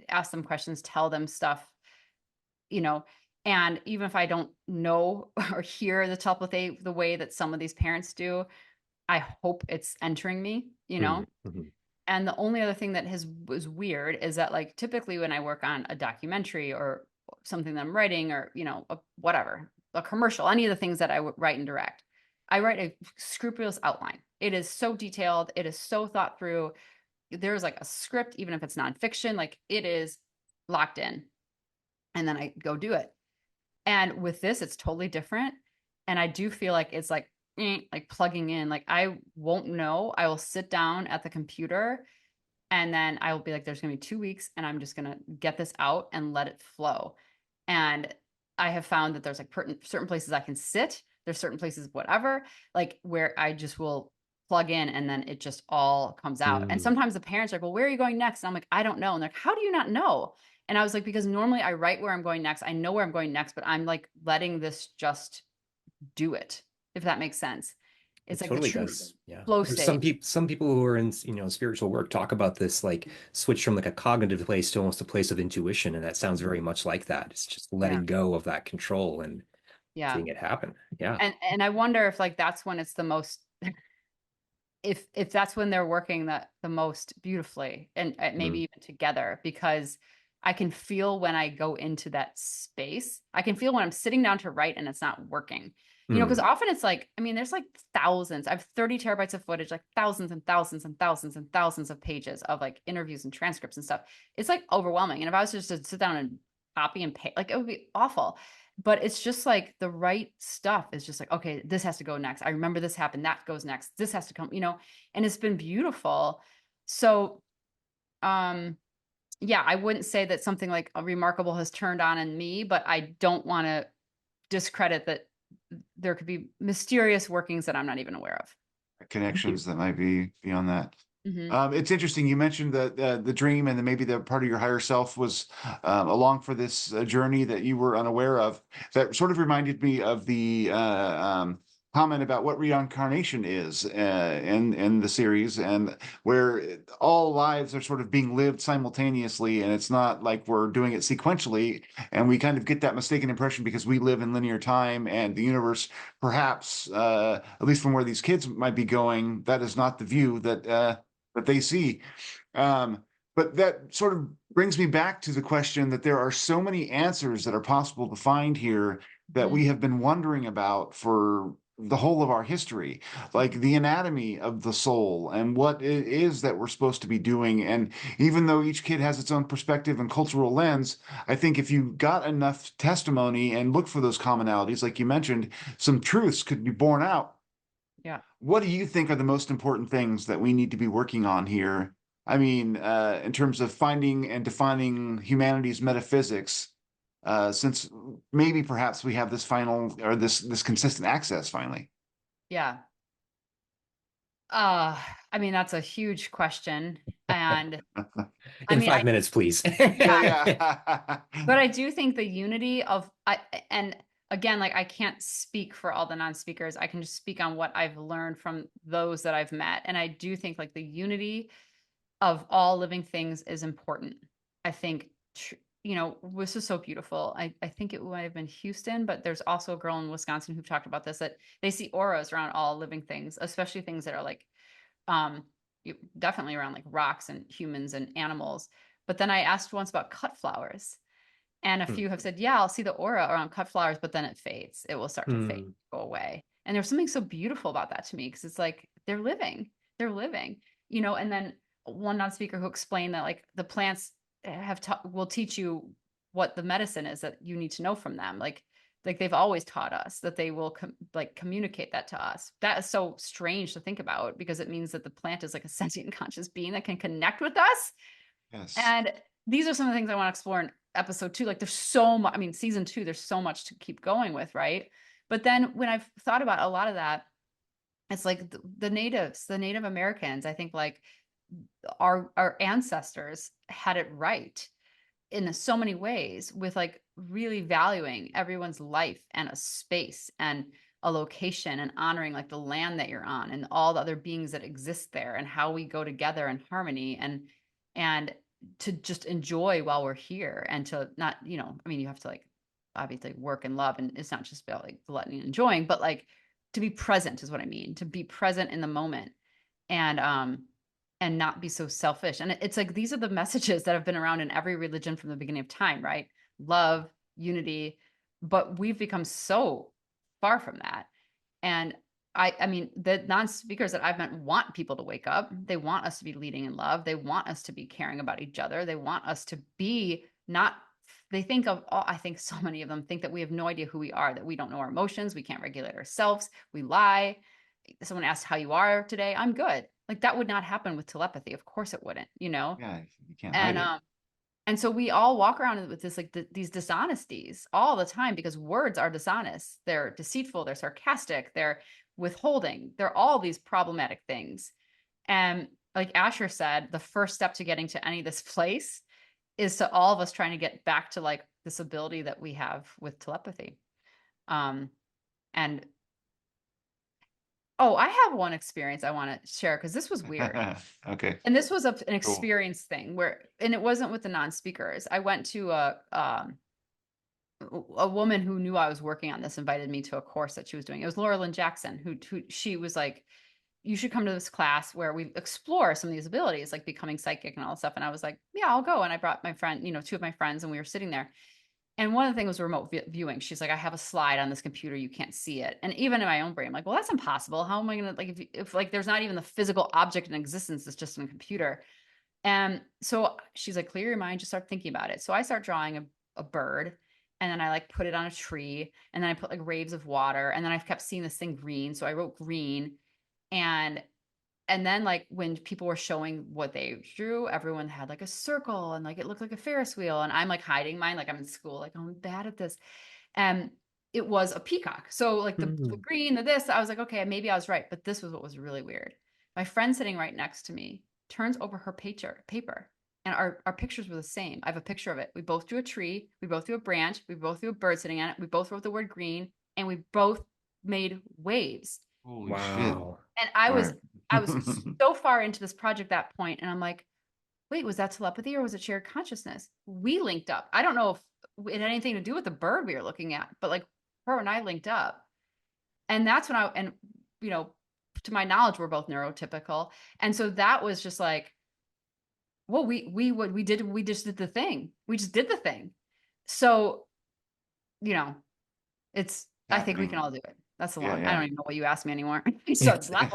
ask them questions, tell them stuff, and even if I don't know or hear the telepathy the way that some of these parents do, I hope it's entering me, And the only other thing that was weird is that like typically when I work on a documentary or something that I'm writing or, whatever, a commercial, any of the things that I would write and direct, I write a scrupulous outline. It is so detailed. It is so thought through. There's like a script, even if it's nonfiction, like it is locked in. And then I go do it. And with this, it's totally different. And I do feel like it's like plugging in. Like I won't know. I will sit down at the computer and then I will be like, there's going to be 2 weeks and I'm just going to get this out and let it flow. And I have found that there's like certain places I can sit. There's certain places, whatever, like where I just will plug in and then it just all comes out. And sometimes the parents are like, well, where are you going next? And I'm like, I don't know. And they're like, how do you not know? And I was like, because normally I write where I'm going next. I know where I'm going next, but I'm like letting this just do it, if that makes sense. It's it like totally the true does. Yeah. flow state. Some people who are in spiritual work talk about this like switch from like a cognitive place to almost a place of intuition, and that sounds very much like that. It's just letting go of that control and seeing it happen. Yeah. And I wonder if like that's when it's the most if that's when they're working the most beautifully and maybe even together, because I can feel when I go into that space. I can feel when I'm sitting down to write and it's not working. You know, because Mm. often it's like, I mean, there's like thousands. I have 30 terabytes of footage, like thousands and thousands and thousands and thousands of pages of like interviews and transcripts and stuff. It's like overwhelming. And if I was just to sit down and copy and paste, like it would be awful. But it's just like the right stuff is just like, okay, this has to go next. I remember this happened. That goes next. This has to come, you know, and it's been beautiful. So, yeah, I wouldn't say that something like a remarkable has turned on in me, but I don't want to discredit that there could be mysterious workings that I'm not even aware of. Connections that might be beyond that. Mm-hmm. It's interesting. You mentioned the dream, and then maybe the part of your higher self was along for this journey that you were unaware of. That sort of reminded me of the comment about what reincarnation is in the series, and where all lives are sort of being lived simultaneously, and it's not like we're doing it sequentially, and we kind of get that mistaken impression because we live in linear time, and the universe, perhaps, at least from where these kids might be going, that is not the view that they see. But that sort of brings me back to the question that there are so many answers that are possible to find here that Mm-hmm. we have been wondering about for the whole of our history, like the anatomy of the soul and what it is that we're supposed to be doing. And even though each kid has its own perspective and cultural lens, I think if you got enough testimony and look for those commonalities, like you mentioned, some truths could be borne out. Yeah. What do you think are the most important things that we need to be working on here? I mean, in terms of finding and defining humanity's metaphysics, since maybe perhaps we have this final or this consistent access finally. Yeah. I mean, that's a huge question. And I In mean, 5 minutes, please. Yeah, yeah, yeah. but I do think the unity of and again, like I can't speak for all the non-speakers. I can just speak on what I've learned from those that I've met. And I do think like the unity of all living things is important. I think, you know, this is so beautiful. I think it might have been Houston, but there's also a girl in Wisconsin who talked about this, that they see auras around all living things, especially things that are like, um, definitely around like rocks and humans and animals. But then I asked once about cut flowers, and a few have said, yeah, I'll see the aura around cut flowers, but then it fades. It will start to fade, Hmm. go away. And there's something so beautiful about that to me, because it's like they're living, you know. And then one non-speaker who explained that like the plants will teach you what the medicine is that you need to know from them. Like they've always taught us that they will like communicate that to us. That is so strange to think about, because it means that the plant is like a sentient conscious being that can connect with us. Yes. And these are some of the things I want to explore in episode 2. Like there's so much, I mean, season 2, there's so much to keep going with, right? But then when I've thought about a lot of that, it's like the natives, the Native Americans, I think like our ancestors had it right in so many ways, with like really valuing everyone's life and a space and a location, and honoring like the land that you're on and all the other beings that exist there, and how we go together in harmony, and to just enjoy while we're here, and to not, you know, I mean, you have to like obviously work and love, and it's not just about like gluttony and enjoying, but like to be present is what I mean, to be present in the moment, and not be so selfish. And it's like these are the messages that have been around in every religion from the beginning of time, right? Love, unity, but we've become so far from that. And I mean, the non-speakers that I've met want people to wake up. They want us to be leading in love. They want us to be caring about each other. They want us to be not, they think of, oh, I think so many of them think that we have no idea who we are, that we don't know our emotions. We can't regulate ourselves. We lie. Someone asks how you are today. I'm good. Like that would not happen with telepathy. Of course it wouldn't, you know? Yeah, you can't hide And, it. and so we all walk around with this, like these dishonesties all the time, because words are dishonest. They're deceitful. They're sarcastic. They're withholding. They're all these problematic things. And like Asher said, the first step to getting to any of this place is to all of us trying to get back to like this ability that we have with telepathy. And oh, I have one experience I want to share, because this was weird. Okay, And this was an cool. experience thing where, and it wasn't with the non-speakers. I went to a woman who knew I was working on this invited me to a course that she was doing. It was Laura Lynn Jackson, who she was like, you should come to this class where we explore some of these abilities, like becoming psychic and all this stuff. And I was like, yeah, I'll go. And I brought my friend, you know, 2 of my friends, and we were sitting there. And one of the things was remote viewing. She's like, I have a slide on this computer, you can't see it. And even in my own brain, I'm like, well, that's impossible. How am I gonna, like, if like there's not even the physical object in existence, it's just in a computer. And so she's like, clear your mind, just start thinking about it. So I start drawing a bird, and then I like put it on a tree, and then I put like waves of water, and then I kept seeing this thing green. So I wrote green. And then like when people were showing what they drew, everyone had like a circle and like it looked like a Ferris wheel. And I'm like hiding mine, like I'm in school, like I'm bad at this. And it was a peacock. So like the green, the this, I was like, okay, maybe I was right. But this was what was really weird. My friend sitting right next to me turns over her paper, and our pictures were the same. I have a picture of it. We both drew a tree, we both drew a branch, we both drew a bird sitting on it, we both wrote the word green, and we both made waves. Holy shit. Wow. And All right. I was so far into this project at that point, and I'm like, wait, was that telepathy or was it shared consciousness? We linked up. I don't know if it had anything to do with the bird we were looking at, but like her and I linked up. And that's when you know, to my knowledge, we're both neurotypical. And so that was just like, well, we just did the thing. We just did the thing. So, you know, I think we can all do it. That's a Yeah, long, I yeah. don't even know what you asked me anymore. So it's not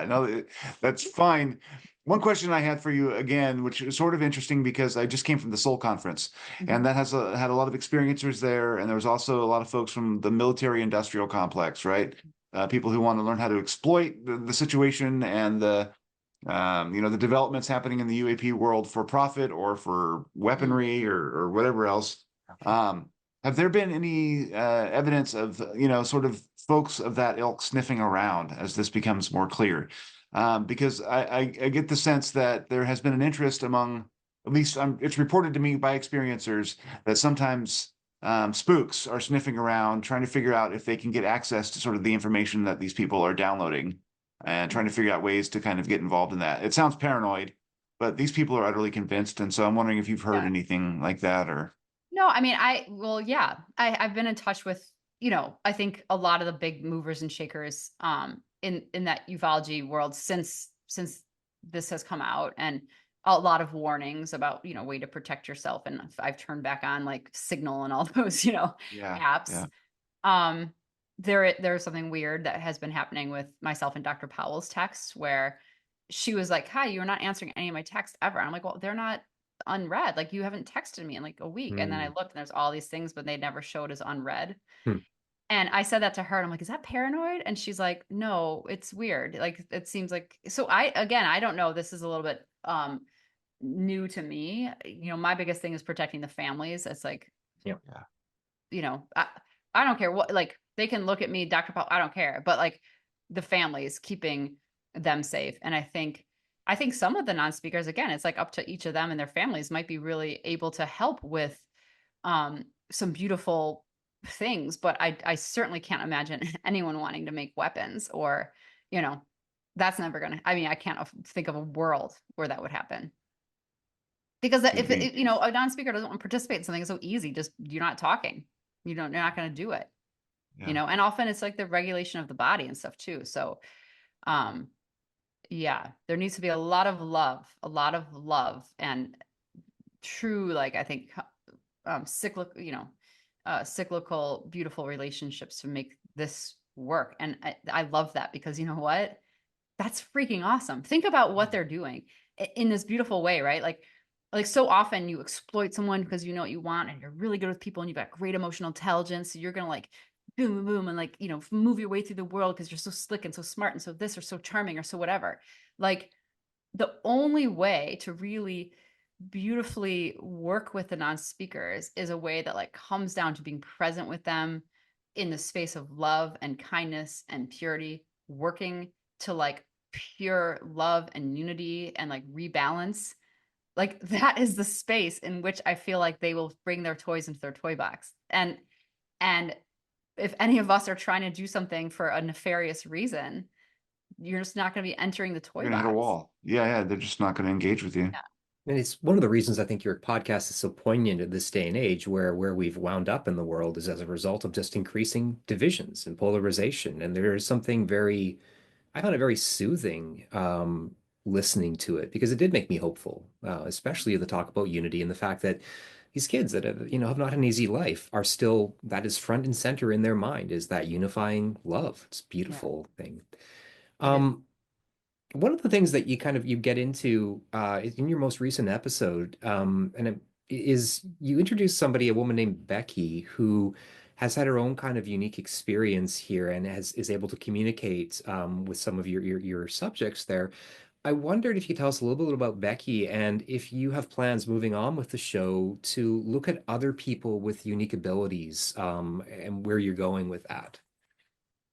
No, that's fine. One question I had for you again, which is sort of interesting because I just came from the Soul Conference, and that had a lot of experiencers there, and there was also a lot of folks from the military industrial complex, right? People who want to learn how to exploit the situation and the developments happening in the UAP world for profit or for weaponry or whatever else. Have there been any evidence of, sort of folks of that ilk sniffing around as this becomes more clear? Because I get the sense that there has been an interest among, at least it's reported to me by experiencers, that sometimes spooks are sniffing around, trying to figure out if they can get access to sort of the information that these people are downloading and trying to figure out ways to kind of get involved in that. It sounds paranoid, but these people are utterly convinced. And so I'm wondering if you've heard Yeah. anything like that or. No, I mean, yeah, I've been in touch with, I think a lot of the big movers and shakers in that ufology world since this has come out, and a lot of warnings about, way to protect yourself. And I've turned back on like Signal and all those, Yeah, apps. yeah. There's something weird that has been happening with myself and Dr. Powell's texts where she was like, hi, you're not answering any of my texts ever. I'm like, well, they're not unread. Like you haven't texted me in like a week. And then I looked and there's all these things, but they never showed as unread. And I said that to her and I'm like, is that paranoid? And she's like, no, it's weird. Like it seems like, so I don't know. This is a little bit new to me. My biggest thing is protecting the families. It's like, Yeah. I don't care what, like they can look at me, Dr. Paul, I don't care, but like the families, keeping them safe. And I think some of the non-speakers, again, it's like up to each of them and their families might be really able to help with some beautiful things, but I certainly can't imagine anyone wanting to make weapons or, that's never gonna, I mean, I can't think of a world where that would happen. Because if a non-speaker doesn't want to participate in something, it's so easy. Just you're not talking. You're not going to do it. Yeah. And often it's like the regulation of the body and stuff too. So, yeah, there needs to be a lot of love and true, like I think, cyclical, beautiful relationships to make this work. And I love that because you know what? That's freaking awesome. Think about what they're doing in this beautiful way, right? Like so often you exploit someone because you know what you want and you're really good with people and you've got great emotional intelligence. So you're going to like boom, boom, boom, and like, move your way through the world because you're so slick and so smart and so this or so charming or so whatever. Like the only way to really beautifully work with the non-speakers is a way that like comes down to being present with them in the space of love and kindness and purity, working to like pure love and unity and like rebalance. Like that is the space in which I feel like they will bring their toys into their toy box. And if any of us are trying to do something for a nefarious reason, you're just not going to be entering the toy You're gonna hit a box. wall. Yeah, yeah. They're just not going to engage with you. Yeah. And it's one of the reasons I think your podcast is so poignant at this day and age, where we've wound up in the world is as a result of just increasing divisions and polarization. And there is something I found it very soothing, listening to it because it did make me hopeful, especially the talk about unity and the fact that these kids that have, have not an easy life are still, that is front and center in their mind, is that unifying love. It's a Yeah, beautiful thing. it is. Um, One of the things that you get into in your most recent episode, is you introduce somebody, a woman named Becky, who has had her own kind of unique experience here and is able to communicate with some of your subjects there. I wondered if you tell us a little bit about Becky and if you have plans moving on with the show to look at other people with unique abilities, and where you're going with that.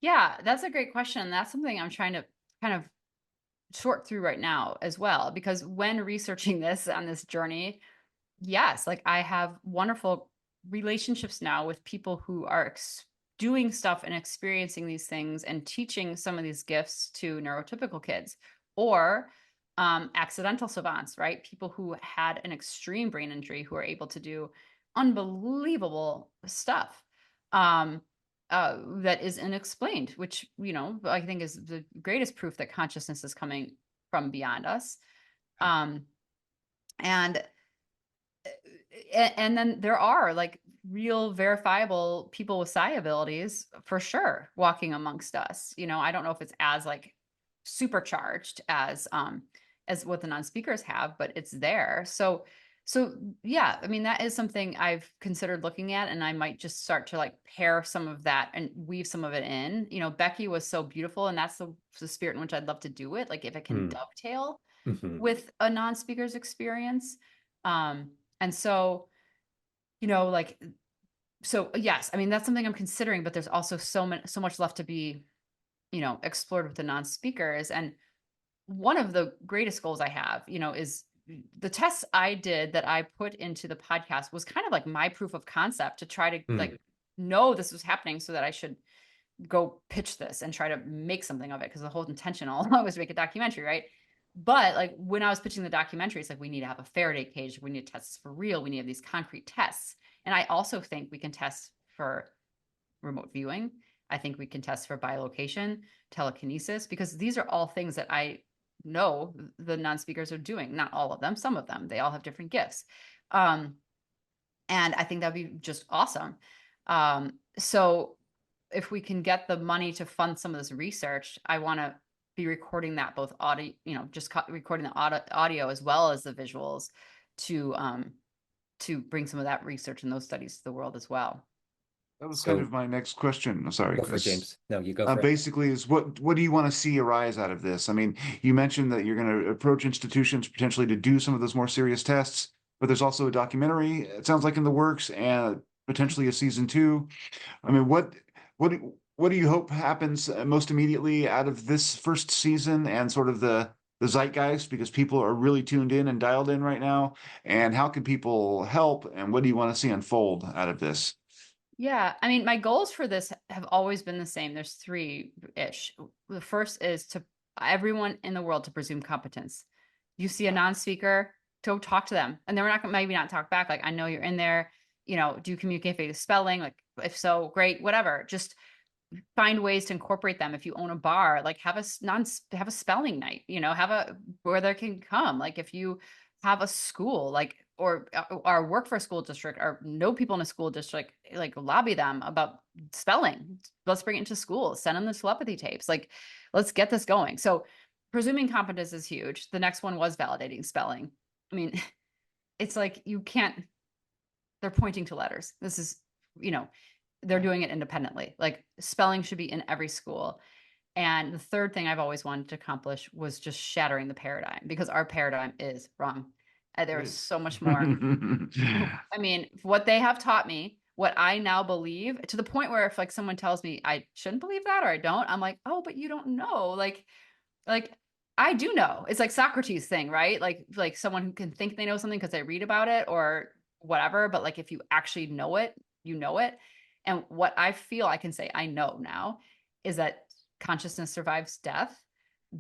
Yeah, that's a great question. That's something I'm trying to kind of sort through right now as well, because when researching this on this journey, yes, like I have wonderful relationships now with people who are doing stuff and experiencing these things and teaching some of these gifts to neurotypical kids or accidental savants, right? People who had an extreme brain injury who are able to do unbelievable stuff. That is unexplained, which, I think is the greatest proof that consciousness is coming from beyond us. Um, and and then there are like real verifiable people with psi abilities for sure walking amongst us. I don't know if it's as like supercharged as what the non-speakers have, but it's there. So yeah, I mean that is something I've considered looking at, and I might just start to like pair some of that and weave some of it in. Becky was so beautiful, and that's the spirit in which I'd love to do it, like if it can Hmm. dovetail Mhm. with a non-speaker's experience. And so, like, so yes, I mean, that's something I'm considering, but there's also so much left to be, explored with the non-speakers. And one of the greatest goals I have, is the tests I did that I put into the podcast was kind of like my proof of concept to try to Hmm. like know this was happening so that I should go pitch this and try to make something of it, because the whole intention all along was to make a documentary, right? But like when I was pitching the documentary, it's like we need to have a Faraday cage, we need to test this for real, we need to have these concrete tests. And I also think we can test for remote viewing. I think we can test for bilocation, telekinesis, because these are all things that I know the non-speakers are doing. Not all of them, some of them. They all have different gifts. Um, and I think that'd be just awesome. So if we can get the money to fund some of this research, I want to be recording that both audio, just recording the audio as well as the visuals to bring some of that research and those studies to the world as well. That was kind So of my next question. Sorry. go for it, James. No, you go for it. Basically, is what do you want to see arise out of this? I mean, you mentioned that you're going to approach institutions potentially to do some of those more serious tests, but there's also a documentary, it sounds like, in the works, and potentially a season two. I mean, what do you hope happens most immediately out of this first season and sort of the zeitgeist, because people are really tuned in and dialed in right now? And how can people help? And what do you want to see unfold out of this? Yeah, I mean, my goals for this have always been the same. There's three-ish. The first is to everyone in the world to presume competence. You see a non-speaker, go talk to them, and they're not gonna maybe not talk back. Like, I know you're in there. Do you communicate via spelling? Like, if so, great. Whatever. Just find ways to incorporate them. If you own a bar, like have a spelling night. Have a where they can come. Like, if you have a school, like or work for a school district or know people in a school district, like lobby them about spelling. Let's bring it into school. Send them the telepathy tapes. Like, let's get this going. So presuming competence is huge. The next one was validating spelling. I mean, it's like you can't, they're pointing to letters. This is, they're doing it independently. Like spelling should be in every school. And the third thing I've always wanted to accomplish was just shattering the paradigm, because our paradigm is wrong. There is so much more. I mean, what they have taught me, what I now believe, to the point where if like someone tells me I shouldn't believe that or I don't, I'm like, oh, but you don't know. Like I do know. It's like Socrates thing, right? Like someone who can think they know something because they read about it or whatever, but like if you actually know it, you know it. And what I feel I can say I know now is that consciousness survives death,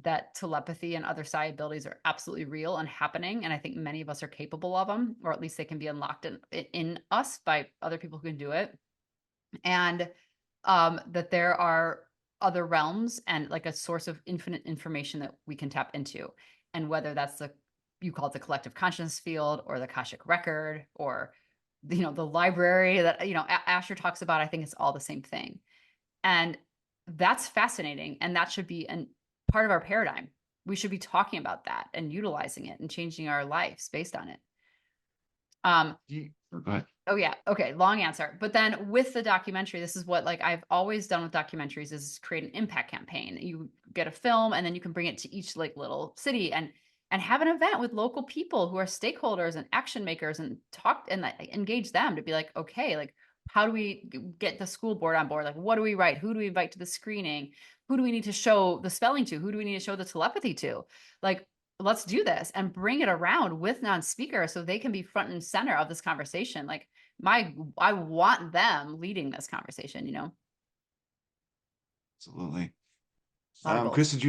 that telepathy and other psi abilities are absolutely real and happening. And I think many of us are capable of them, or at least they can be unlocked in us by other people who can do it. And that there are other realms and like a source of infinite information that we can tap into. And whether that's you call it the collective consciousness field or the Akashic record or, the library that, Asher talks about, I think it's all the same thing. And that's fascinating. And that should be part of our paradigm. We should be talking about that and utilizing it and changing our lives based on it. Go ahead. Oh yeah. Okay. Long answer. But then with the documentary, this is what like I've always done with documentaries is create an impact campaign. You get a film and then you can bring it to each like little city and have an event with local people who are stakeholders and action makers and talk and like, engage them to be like, okay, like how do we get the school board on board? Like, what do we write? Who do we invite to the screening? Who do we need to show the spelling to? Who do we need to show the telepathy to? Like, let's do this and bring it around with non-speakers so they can be front and center of this conversation. Like I want them leading this conversation, Absolutely. A lot of Chris, both.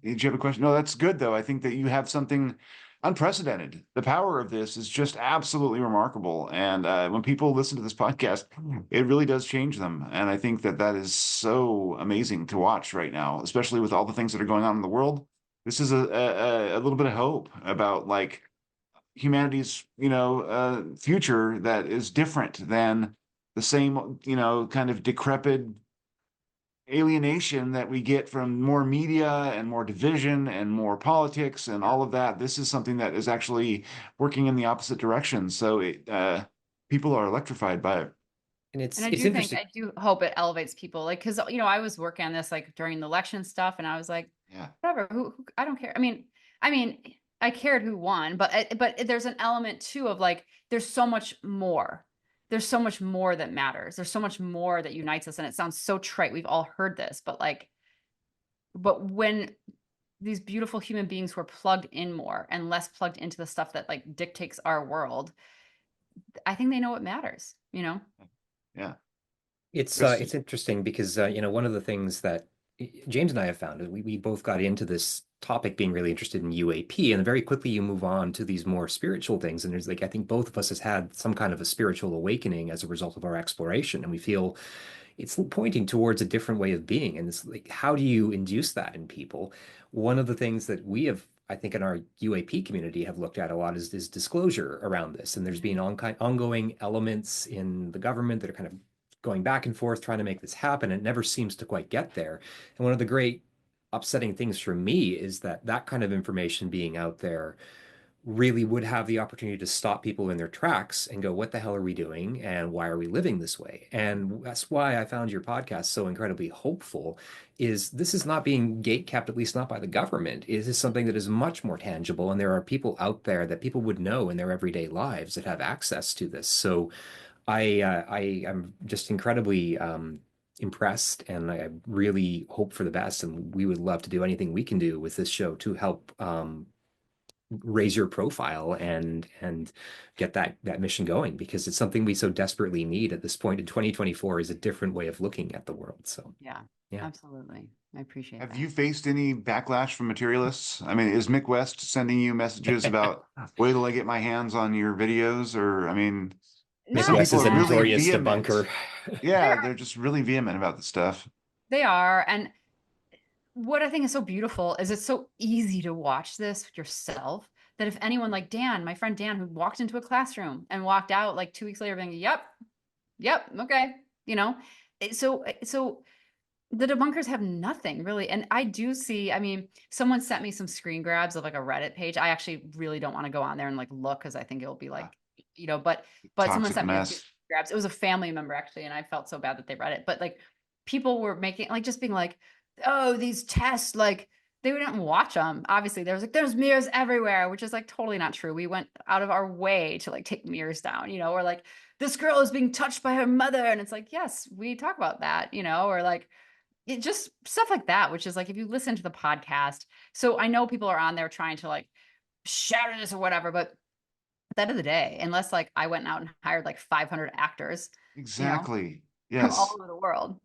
did you have a question? No, that's good though. I think that you have something unprecedented. The power of this is just absolutely remarkable. And when people listen to this podcast, it really does change them. And I think that that is so amazing to watch right now, especially with all the things that are going on in the world. This is a little bit of hope about like humanity's, future that is different than the same, kind of decrepit alienation that we get from more media and more division and more politics and all of that. This is something that is actually working in the opposite direction. So people are electrified by it. And And I it's do think, interesting. I do hope it elevates people. Like, cause I was working on this like during the election stuff and I was like, Yeah, whatever, I don't care. I mean, I cared who won, but there's an element too of like, there's so much more. There's so much more that matters. There's so much more that unites us. And it sounds so trite. We've all heard this, but when these beautiful human beings who are plugged in more and less plugged into the stuff that like dictates our world, I think they know what matters. yeah. Chris, It's interesting because one of the things that James and I have found is we both got into this topic being really interested in UAP, and very quickly you move on to these more spiritual things. And there's like I think both of us has had some kind of a spiritual awakening as a result of our exploration, and we feel it's pointing towards a different way of being. And it's like, how do you induce that in people? One of the things that we have, I think, in our UAP community have looked at a lot is disclosure around this. And there's been ongoing elements in the government that are kind of going back and forth trying to make this happen. It never seems to quite get there. And one of the great upsetting things for me is that that kind of information being out there really would have the opportunity to stop people in their tracks and go, what the hell are we doing? And why are we living this way? And that's why I found your podcast so incredibly hopeful, is this is not being gate kept, at least not by the government. It is something that is much more tangible. And there are people out there that people would know in their everyday lives that have access to this. So I am just incredibly impressed, and I really hope for the best. And we would love to do anything we can do with this show to help raise your profile and get that mission going, because it's something we so desperately need at this point in 2024 is a different way of looking at the world. So Yeah, yeah. absolutely. I appreciate have that. you faced any backlash from materialists? I mean, is Mick West sending you messages about, wait till I get my hands on your videos? Or, I mean, Mick some Not West people is are a yet. really notorious vehement. debunker. Yeah, they're just really vehement about the stuff. They are. And what I think is so beautiful is it's so easy to watch this yourself that if anyone like Dan, my friend Dan, who walked into a classroom and walked out like 2 weeks later being, yep, okay, so the debunkers have nothing really. And I do see, someone sent me some screen grabs of like a Reddit page. I actually really don't want to go on there and like look because I think it'll be like, but someone Toxic sent me a few mess. grabs. It was a family member actually, and I felt so bad that they read it. But like people were making like just being like, oh, these tests, like they didn't watch them. Obviously, there's mirrors everywhere, which is like totally not true. We went out of our way to like take mirrors down, or like this girl is being touched by her mother, and it's like, yes, we talk about that, or like it just stuff like that, which is like if you listen to the podcast. So I know people are on there trying to like shatter this or whatever, but at the end of the day, unless like I went out and hired like 500 actors, Exactly. from all Yes. over the world.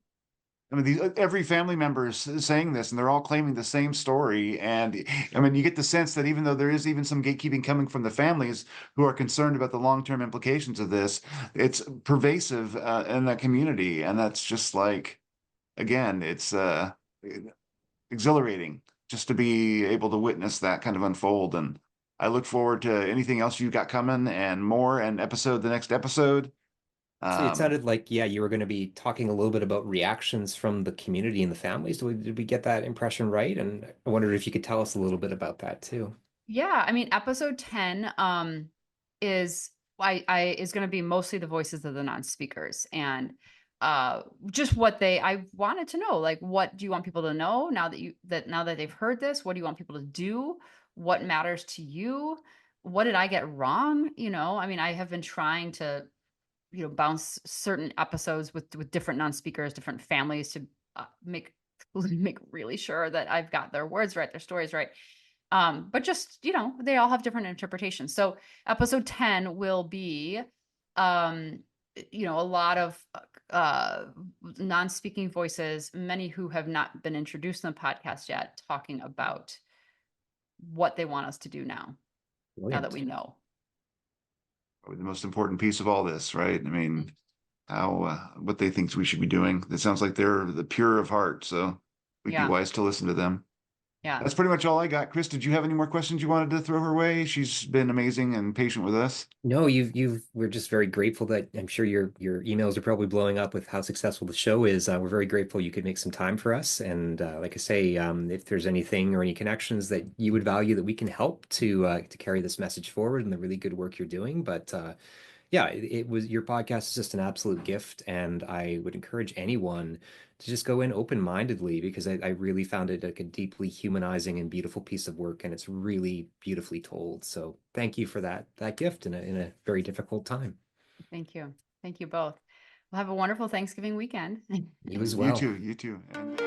I mean, every family member is saying this, and they're all claiming the same story. And I mean, you get the sense that even though there is even some gatekeeping coming from the families who are concerned about the long-term implications of this, it's pervasive in that community, and that's just like, again, it's exhilarating just to be able to witness that kind of unfold. And I look forward to anything else you got coming and more, and the next episode. So it sounded like, yeah, you were going to be talking a little bit about reactions from the community and the families. Did we get that impression right? And I wondered if you could tell us a little bit about that too. Yeah, I mean, episode 10 is is going to be mostly the voices of the non-speakers, and just what I wanted to know, like, what do you want people to know now that they've heard this? What do you want people to do? What matters to you? What did I get wrong? I mean, I have been trying to, bounce certain episodes with different non-speakers, different families, to make really sure that I've got their words right, their stories right. But just, they all have different interpretations. So episode 10 will be, a lot of non-speaking voices, many who have not been introduced in the podcast yet, talking about what they want us to do now that we know. Probably the most important piece of all this, right? I mean, what they think we should be doing. It sounds like they're the pure of heart, so we'd be wise to listen to them. Yeah. That's pretty much all I got. Chris, did you have any more questions you wanted to throw her way? She's been amazing and patient with us. No, we're just very grateful that I'm sure your emails are probably blowing up with how successful the show is. We're very grateful you could make some time for us. And like I say, if there's anything or any connections that you would value that we can help to carry this message forward and the really good work you're doing. But yeah, it was, your podcast is just an absolute gift, and I would encourage anyone to just go in open-mindedly, because I really found it like a deeply humanizing and beautiful piece of work, and it's really beautifully told. So thank you for that gift in a very difficult time. Thank you. Thank you both. Well, have a wonderful Thanksgiving weekend. You as well. You too. And